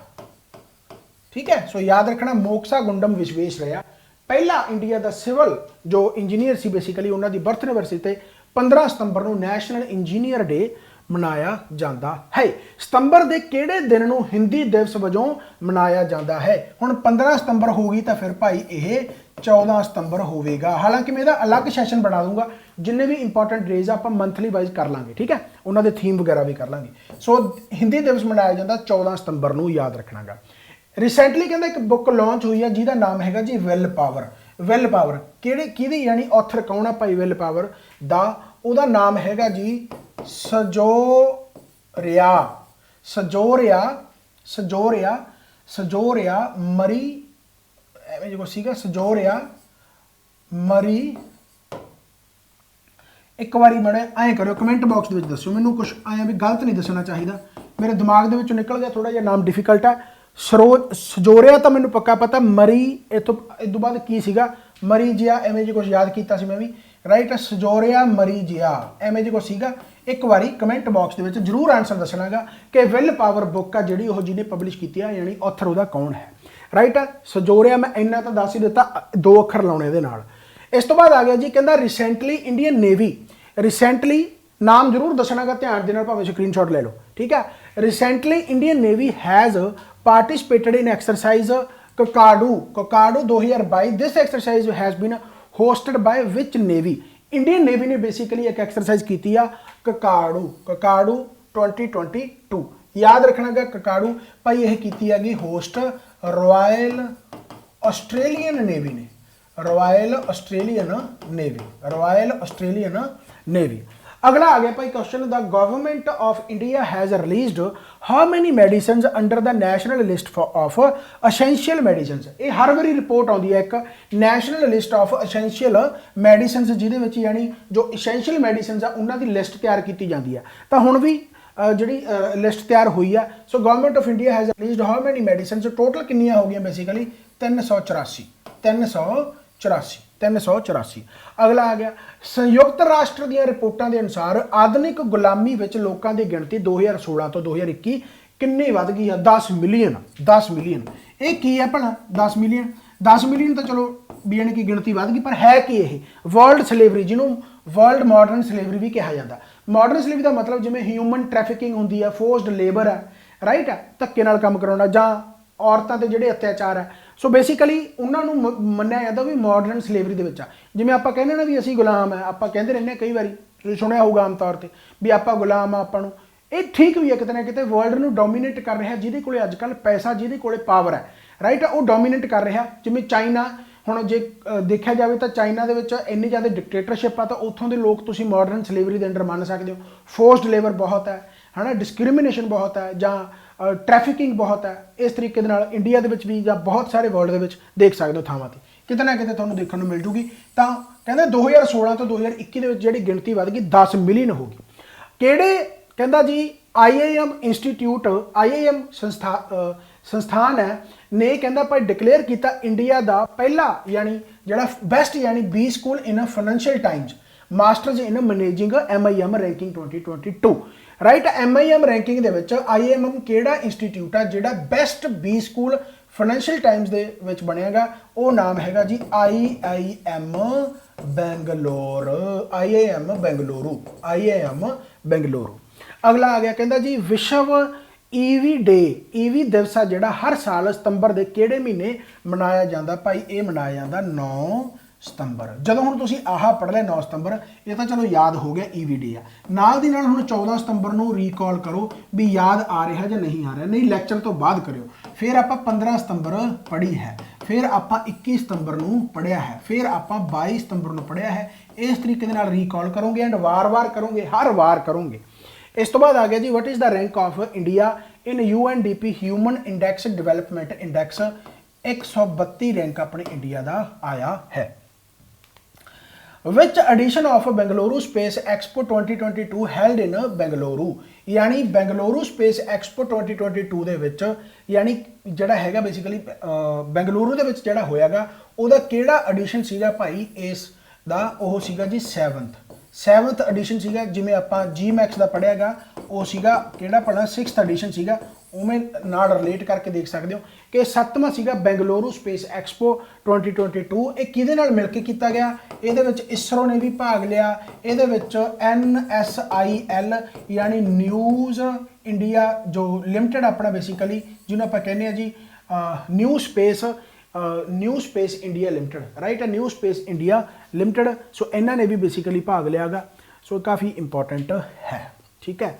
ठीक है। सो याद रखना मोक्सा गुंडम विश्वेश्वरैया पहला इंडिया का सिविल जो इंजीनियर सी बेसिकली उन्होंने बर्थ एनिवर्सरी ते 15 सितंबर को नैशनल इंजीनियर डे मनाया जाता है। सितंबर के किहड़े दिन को हिंदी दिवस वजों मनाया जाता है? हुण 15 सितंबर होगी तो फिर भाई यह 14 सितंबर होगा। हालांकि मैं अलग सैशन बना दूंगा, जिन्ने भी इंपॉर्टेंट डेज आप मंथली वाइज कर लाँगे, ठीक है, उन्होंने थीम वगैरह भी कर लाँगे। सो हिंदी दिवस मनाया जाता 14 सितंबर को, याद रखना गा। रिसेंटली कहता एक बुक लॉन्च हुई है जिसका नाम है जी विल पावर। विल पावर कि यानी ऑथर कौन है भाई विल पावर दा? उहदा नाम हैगा जी सजोरिया, सजोरिया, सजोरिया, सजोरिया मरी, एवें जो सीगा सजोरिया मरी। एक बारी मैंने ऐ करो कमेंट बॉक्स में दसो, मैनू कुछ आया भी गलत नहीं दसना चाहिए, मेरे दिमाग के निकल गया, थोड़ा जिहा नाम डिफिकल्ट है। सजोरिया तो मैंने पक्का पता, मरी इतों बाद की सीगा मरी जिया, एवें जी कुछ याद किया मैं भी, राइट। सजोरिया मरी जिया एवें जी कुछ सीगा। एक बारी कमेंट बॉक्स के जरूर आंसर दसना गा कि विल पावर बुक आ जी जिन्हें पब्लिश की है, यानी ऑथर वह कौन है, राइट। सजोरिया मैं इन्ना तो दस ही दिता, 2 अखर लाने ये नाल। इस तो बाद आ गया जी कहता रिसेंटली इंडियन नेवी, रिसेंटली नाम जरूर दसना गा, ध्यान देना, भावें स्क्रीनशॉट ले लो, ठीक है। Recently Indian navy has participated in exercise Kakadu 2022. This exercise has been hosted by which navy? Indian Navy ने बेसिकली एक एक्सरसाइज की थी ककाडू 2022। याद रखना गा ककाडू भाई यह की हैगी होस्ट रॉयल ऑस्ट्रेलियन नेवी ने, Royal Australian Navy, Royal Australian Navy. अगला आ गया भाई question, the government of India has released how many medicine under the national list of essential medicine. ये हर बारी रिपोर्ट आती है एक national list of essential medicine, जिहदे यानी जो असेंशियल मेडिसिन आ उन्हों की लिस्ट तैयार की जाती है। तो हुण भी जी लिस्ट तैयार हुई है। So government of India has released how many medicine, total कितनी हो गई बेसिकली 384। 384। अगला आ गया संयुक्त राष्ट्र दी रिपोर्टां के अनुसार आधुनिक गुलामी विच लोकां दी गिणती 2016 तो 2021 किन्नी वध गई है? 10 मिलियन। 10 मिलियन ये की है भला? 10 मिलियन, 10 मिलियन तो चलो भी यानी कि गिणती वध गई, पर है कि ये वर्ल्ड सलेवरी, जिन्हों वर्ल्ड मॉडर्न सलेवरी भी कहा जाता। मॉडर्न सलेवरी का मतलब जिमें ह्यूमन ट्रैफिकिंग होंदी है, फोर्सड लेबर है, राइट है, धक्के नाल काम कराउणा जां औरतों के जिहड़े अत्याचार है। सो बेसिकली उन्होंने मन्निया जाता भी मॉडर्न सलेवरी के विच आ। जिवें आपां कहंदे ना भी असीं गुलाम है, आपां कहंदे रहंदे कई बारी, तुसीं सुणिया होगा आम तौर पर भी आपां गुलाम आ, आपां नूं ये ठीक भी है किते ना किते वर्ल्ड नूं डोमीनेट कर रहा, जिहदे कोले अजकल पैसा, जिहदे कोले पावर है, राइट, वो डोमीनेट कर रहा। जिवें चाइना हुण जे देखा जाए तो चाइना दे विच इन्नी ज़्यादा डिक्टेटरशिप आ, तो उत्थों के लोग तुसीं मॉडर्न सलेवरी के अंडर मान सकते हो। फोर्सड लेबर बहुत है ना, डिस्क्रिमिनेशन बहुत है, जां ट्रैफिकिंग बहुत है। इस तरीके दे नाल इंडिया दे विच भी जां बहुत सारे वर्ल्ड दे विच देख सकते हो थावां ते किते ना किते तुहानूं देखण नूं मिल जूगी। तां कहंदे 2016 तो 2021 दे विच जिहड़ी गिणती वध गई 10 मिलियन हो गई। किहड़े कहंदा जी IIM इंस्टीट्यूट, IIM संस्थान है ने कहंदा भाई डिकलेयर किया इंडिया का पहला यानी जिहड़ा बेस्ट यानी B school in Financial Times masters in managing MIM ranking 2022, right. MIM ranking दे विच IIM किहड़ा इंस्टीट्यूट है जिहड़ा best B school Financial Times दे विच बनेगा, वो नाम हैगा जी IIM Bangalore, IIM Bengaluru, IIM Bengaluru. अगला आ गया कहता जी विश्व EV डे, EV दिवस आ जिहड़ा हर साल सितंबर के किहड़े महीने मनाया जाता भाई? ये मनाया जाता 9 ਸਤੰਬਰ। ਜਦੋਂ ਹੁਣ ਤੁਸੀਂ ਆਹ ਪੜ੍ਹ ਲਿਆ 9 ਸਤੰਬਰ, ਇਹ ਤਾਂ ਚਲੋ ਯਾਦ ਹੋ ਗਿਆ EVD ਆ। ਨਾਲ ਦੀ ਨਾਲ ਹੁਣ 14 ਸਤੰਬਰ ਨੂੰ ਰੀਕਾਲ ਕਰੋ ਵੀ ਯਾਦ ਆ ਰਿਹਾ ਜਾਂ ਨਹੀਂ ਆ ਰਿਹਾ, ਨਹੀਂ ਲੈਕਚਰ ਤੋਂ ਬਾਅਦ ਕਰਿਓ। ਫਿਰ ਆਪਾਂ 15 ਸਤੰਬਰ ਪੜ੍ਹੀ ਹੈ, ਫਿਰ ਆਪਾਂ 21 ਸਤੰਬਰ ਨੂੰ ਪੜ੍ਹਿਆ ਹੈ, ਫਿਰ ਆਪਾਂ 22 ਸਤੰਬਰ ਨੂੰ ਪੜ੍ਹਿਆ ਹੈ। ਇਸ ਤਰੀਕੇ ਦੇ ਨਾਲ ਰੀਕਾਲ ਕਰੋਗੇ ਐਂਡ ਵਾਰ-ਵਾਰ ਕਰੋਗੇ, ਹਰ ਵਾਰ ਕਰੋਗੇ। ਇਸ ਤੋਂ ਬਾਅਦ ਆ ਗਿਆ ਜੀ what is the rank of India in UNDP human index development index. 132 rank ਆਪਣੇ ਇੰਡੀਆ ਦਾ ਆਇਆ ਹੈ। ਵਿਚ edition of Bengaluru space expo 2022 held in Bengaluru. यानी बेंगलुरु स्पेस एक्सपो 2022 ਦੇ ਵਿੱਚ यानी ਜਿਹੜਾ ਹੈਗਾ ਬੇਸਿਕਲੀ ਬੈਂਗਲੁਰੂ ਦੇ ਵਿੱਚ ਜਿਹੜਾ ਹੋਇਆਗਾ ਉਹਦਾ ਕਿਹੜਾ ਐਡੀਸ਼ਨ ਸੀਗਾ ਭਾਈ ਇਸ ਦਾ, ਉਹ ਸੀਗਾ ਜੀ 7th ਐਡੀਸ਼ਨ ਸੀਗਾ। ਜਿਵੇਂ ਆਪਾਂ GMAX ਦਾ ਪੜਿਆਗਾ ਉਹ ਸੀਗਾ ਕਿਹੜਾ ਪੜਨਾ 6th ਐਡੀਸ਼ਨ ਸੀਗਾ, ਉਵੇਂ ਨਾਲ ਰਿਲੇਟ ਕਰਕੇ ਦੇਖ ਸਕਦੇ ਹੋ ਕਿ 7ਵਾਂ ਸੀਗਾ ਬੈਂਗਲੁਰੂ ਸਪੇਸ ਐਕਸਪੋ 2022। ਇਹ ਕਿਹਦੇ ਨਾਲ ਮਿਲ ਕੇ ਕੀਤਾ ਗਿਆ? ਇਹਦੇ ਵਿੱਚ ਇਸਰੋ ਨੇ ਵੀ ਭਾਗ ਲਿਆ, ਇਹਦੇ ਵਿੱਚ NSIL यानी न्यूज़ इंडिया जो लिमिटेड अपना बेसिकली जिन्होंने आप कहने हैं जी new space India limited, right है, new space India limited. So इन्होंने भी बेसिकली भाग लियागा, सो काफ़ी इंपॉर्टेंट है, ठीक है।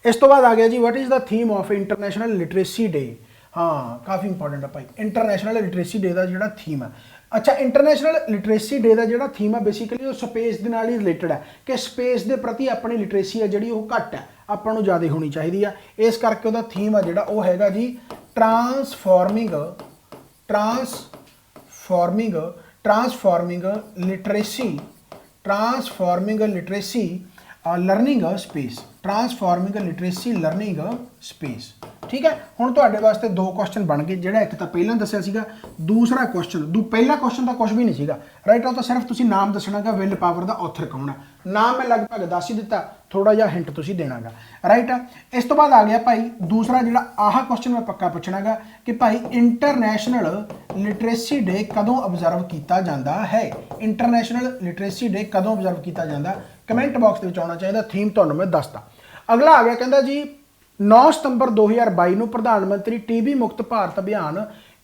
इस तो बाद आ गया जी what is the theme of international literacy day. हाँ काफ़ी इंपॉर्टेंट है भाई, इंटरनेशनल लिटरेसी डे का जो थीम है। अच्छा इंटरनेशनल लिटरेसी डे का जो थीम है बेसिकली वो स्पेस के नाल ही रिलेटेड है कि स्पेस के प्रति अपनी लिटरेसी है जी घट है, आपको ज़्यादा होनी चाहिए है। इस करके वह थीम है जोड़ा वो है जी transforming literacy learning space, transforming literacy learning space, ठीक है। हुण तुहाडे वास्ते दो क्वेश्चन बन गए, जिहड़ा एक तो पहला दस्सिया सीगा, दूसरा क्वेश्चन पहला क्वेश्चन तो कुछ भी नहीं सीगा, राइट। वो तो सिर्फ तुसीं नाम दसणागा विल पावर का ऑथर कौन है, नाम मैं लगभग दस ही दिता, थोड़ा जिहा हिंट तुसीं देणागा, राइट। इस तो बाद आ गया भाई दूसरा जिहड़ा आह क्वेश्चन मैं पक्का पुछणागा कि भाई इंटरनेशनल लिटरेसी डे कदों ऑब्जर्व किया जाता है। इंटरनेशनल लिटरेसी डे कदों ऑब्जर्व किया जाता, कमेंट बॉक्स में आना चाहिए, थीम तुहानूं मैं दसदा। अगला आ गया कहता जी 9 सितंबर 2022 ਨੂੰ प्रधानमंत्री TB मुक्त भारत अभियान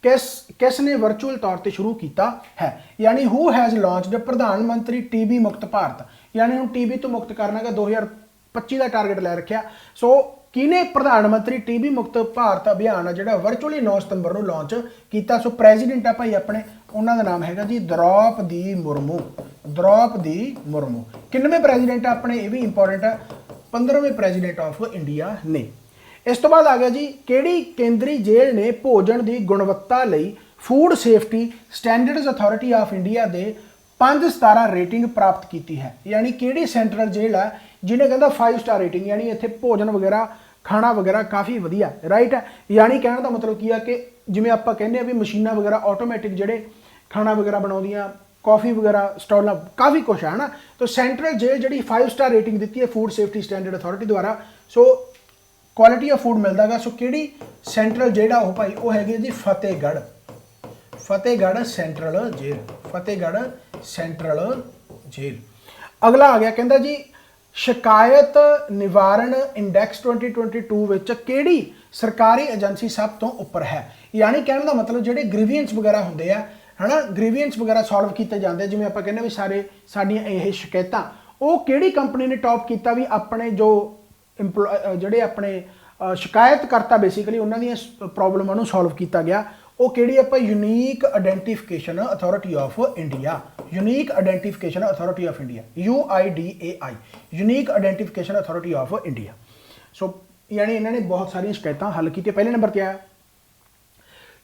किसने वर्चुअल तौर पर शुरू किया है। यानी हु हैज़ लॉन्च्ड प्रधानमंत्री TB मुक्त भारत, यानी हम TB तो मुक्त करना है 2025 का टारगेट लै रखा। सो किने प्रधानमंत्री TB मुक्त भारत अभियान जो वर्चुअली 9 सितंबर को लॉन्च किया। सो प्रेजिडेंट है भाई अपने, उन्होंने नाम है जी द्रौपदी मुर्मू। किन्नवें प्रेजिडेंट अपने, ये भी इंपॉर्टेंट है, 15वें प्रेजिडेंट ऑफ इंडिया ने। इस तो बाद आ गया जी किहड़ी केंद्रीय जेल ने भोजन की गुणवत्ता लई food safety standards authority of India के 5 स्टार रेटिंग प्राप्त की है। यानी किहड़ी सेंट्रल जेल है जिन्हें कहता 5 स्टार रेटिंग, यानी इत्थे भोजन वगैरह खाना वगैरह काफ़ी वधिया, राइट है। यानी कहने का मतलब की है कि जिवें आपां कहने भी मशीनां वगैरह ऑटोमैटिक जिहड़े खाना वगैरह बनाउंदियां, कॉफ़ी वगैरह स्टॉल काफ़ी कुछ है ना। तो सेंट्रल जेल जी 5 स्टार रेटिंग दी है फूड सेफ्टी स्टैंडर्ड अथॉरिटी द्वारा। सो क्वालिटी ऑफ फूड मिलता है। सो किहड़ी सेंट्रल जेल आ भाई वो है जी फतेहगढ़ सेंट्रल जेल। अगला आ गया कहता जी शिकायत निवारण इंडैक्स 2022 विच किहड़ी सरकारी एजेंसी सब तो उपर है। यानी कहने का मतलब जिहड़े ग्रीवियंस वगैरह होंदे आ है ना, ग्रीवियंस वगैरह सॉल्व किए जाते हैं, जिवें आपां कहने भी सारियां ये शिकायतां वो किहड़ी कंपनी ने टॉप किया भी अपने जो ਜਿਹੜੇ ਆਪਣੇ शिकायतकर्ता बेसिकली उन्होंने प्रॉब्लमां नूं सॉल्व किया गया। वो किहड़ी आपां unique identification authority of India, UIDAI, unique identification authority of India. So यानी इन्होंने बहुत सारी शिकायतां हल की। पहले नंबर पर आया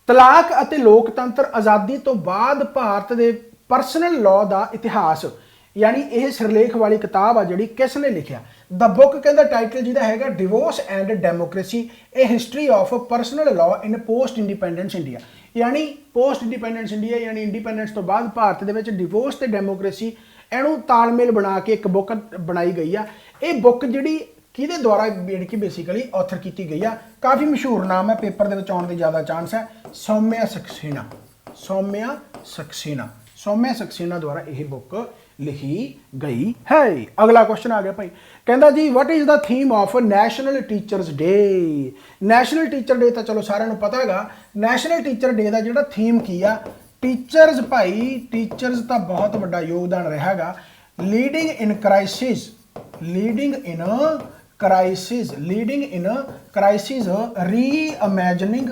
तलाक अते लोकतंत्र आज़ादी तो बाद भारत के परसनल लॉ का इतिहास, यानी यह सिरलेख वाली किताब आ जी किसने लिखिया। द बुक कहता टाइटल जिहदा हैगा divorce and democracy A history of personal law in post independence India. यानी पोस्ट इंडिपेंडेंस इंडिया यानी इंडिपेंडेंस तो बाद भारत दे विच डिवोर्स ते डेमोक्रेसी इहनूं तालमेल बना के एक बुक बनाई गई आ। ये बुक जिहड़ी किहदे द्वारा की बेसिकली ऑथर की गई आ, काफ़ी मशहूर नाम है, पेपर दे विच आउण दी ज़्यादा चांस है, सौम्या सक्सेना द्वारा यह बुक लिखी गई है। अगला क्वेश्चन आ गया भाई कहता जी what is the theme of national teachers day. National teacher day तो चलो सारिਆਂ ਨੂੰ पता हैगा, नैशनल टीचर डे का जो थीम की आ टीचर्स भाई टीचर्स का बहुत बड़ा योगदान रहेगा leading in crisis leading in crisis reimagining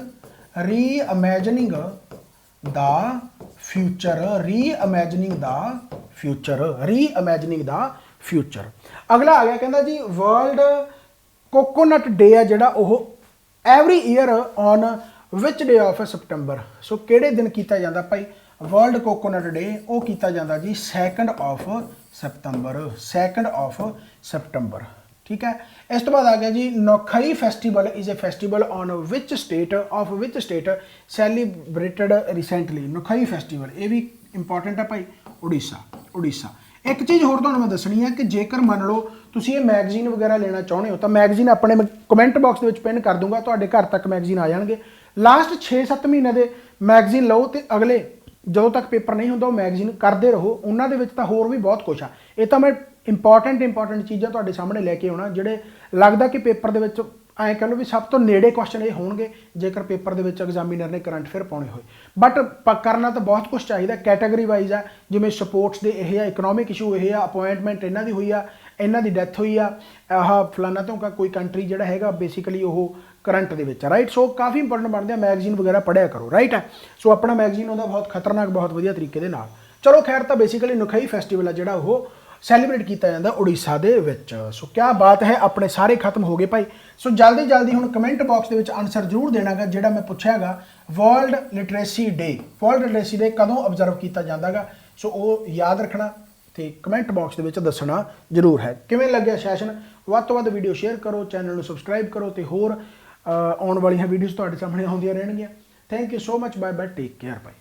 the future अगला आ गया कहता जी वर्ल्ड कोकोनट डे है जिहड़ा ओह every year on which day of सितंबर सो किहड़े दिन किया जाता भाई वर्ल्ड कोकोनट डे वो किया जाता जी 2 सितंबर ठीक है। इस तो बाद आ गया जी Nuakhai festival is a festival on which state celebrated recently Nuakhai festival ये भी इंपॉर्टेंट है भाई उड़ीसा एक चीज़ होर तुहानूं मैं दसनी है कि जेकर मान लो तुसीं ये मैगजीन वगैरह लेना चाहुंदे हो तो मैगजीन अपने मैं कमेंट बॉक्स के पिन कर दूंगा तुहाडे घर तक मैगजीन आ जाएंगे लास्ट 6-7 महीने के मैगजीन लो तो अगले जो तक पेपर नहीं होंदा मैगजीन करते रहो उन्होंने होर भी बहुत कुछ आ ये तो मैं इंपॉर्टेंट चीज़ां तुहाडे सामने लैके आउणा जिहड़े लगदा कि पेपर दे विच ऐ कह लो भी सब तो नेड़े क्वेश्चन ये होणगे जेकर पेपर दे विच एग्जामिनर ने करंट अफेयर पाने होए बट करना तो बहुत कुछ चाहिए कैटेगरी वाइज है जिवें स्पोर्ट्स दे यह इकनॉमिक इशू यह अपॉइंटमेंट इन्हां दी हुई आ इन्हां दी डेथ हुई आ फलाना तो कोई कंट्री जिहड़ा हैगा बेसिकली वो करंट दे विच राइट सो काफ़ी इंपॉर्टेंट बनते हैं मैगजीन वगैरह पढ़िया करो राइट है सो अपना मैगजीन उहदा बहुत खतरनाक बहुत वधिया तरीके दे नाल चलो खैर तो बेसिकली नुखई फेस्टिवल है जिहड़ा वो सैलीब्रेट किया जाता उड़ीसा दे विच सो क्या बात है अपने सारे खत्म हो गए भाई सो जल्दी हुण कमेंट बॉक्स के आंसर जरूर देना गा जिहड़ा मैं पुछागा वर्ल्ड लिटरेसी डे कदों ऑबजर्व किया जाता गा सो वो याद रखना तो कमेंट बॉक्स के दसना जरूर है किवें लग्या सैशन वध तो वध वीडियो शेयर करो चैनल को सबसक्राइब करो तो होर आने वाली वीडियोज़ तुहाडे सामने आउंदियां रहणगीਆਂ thank you so much bye bye take care भाई।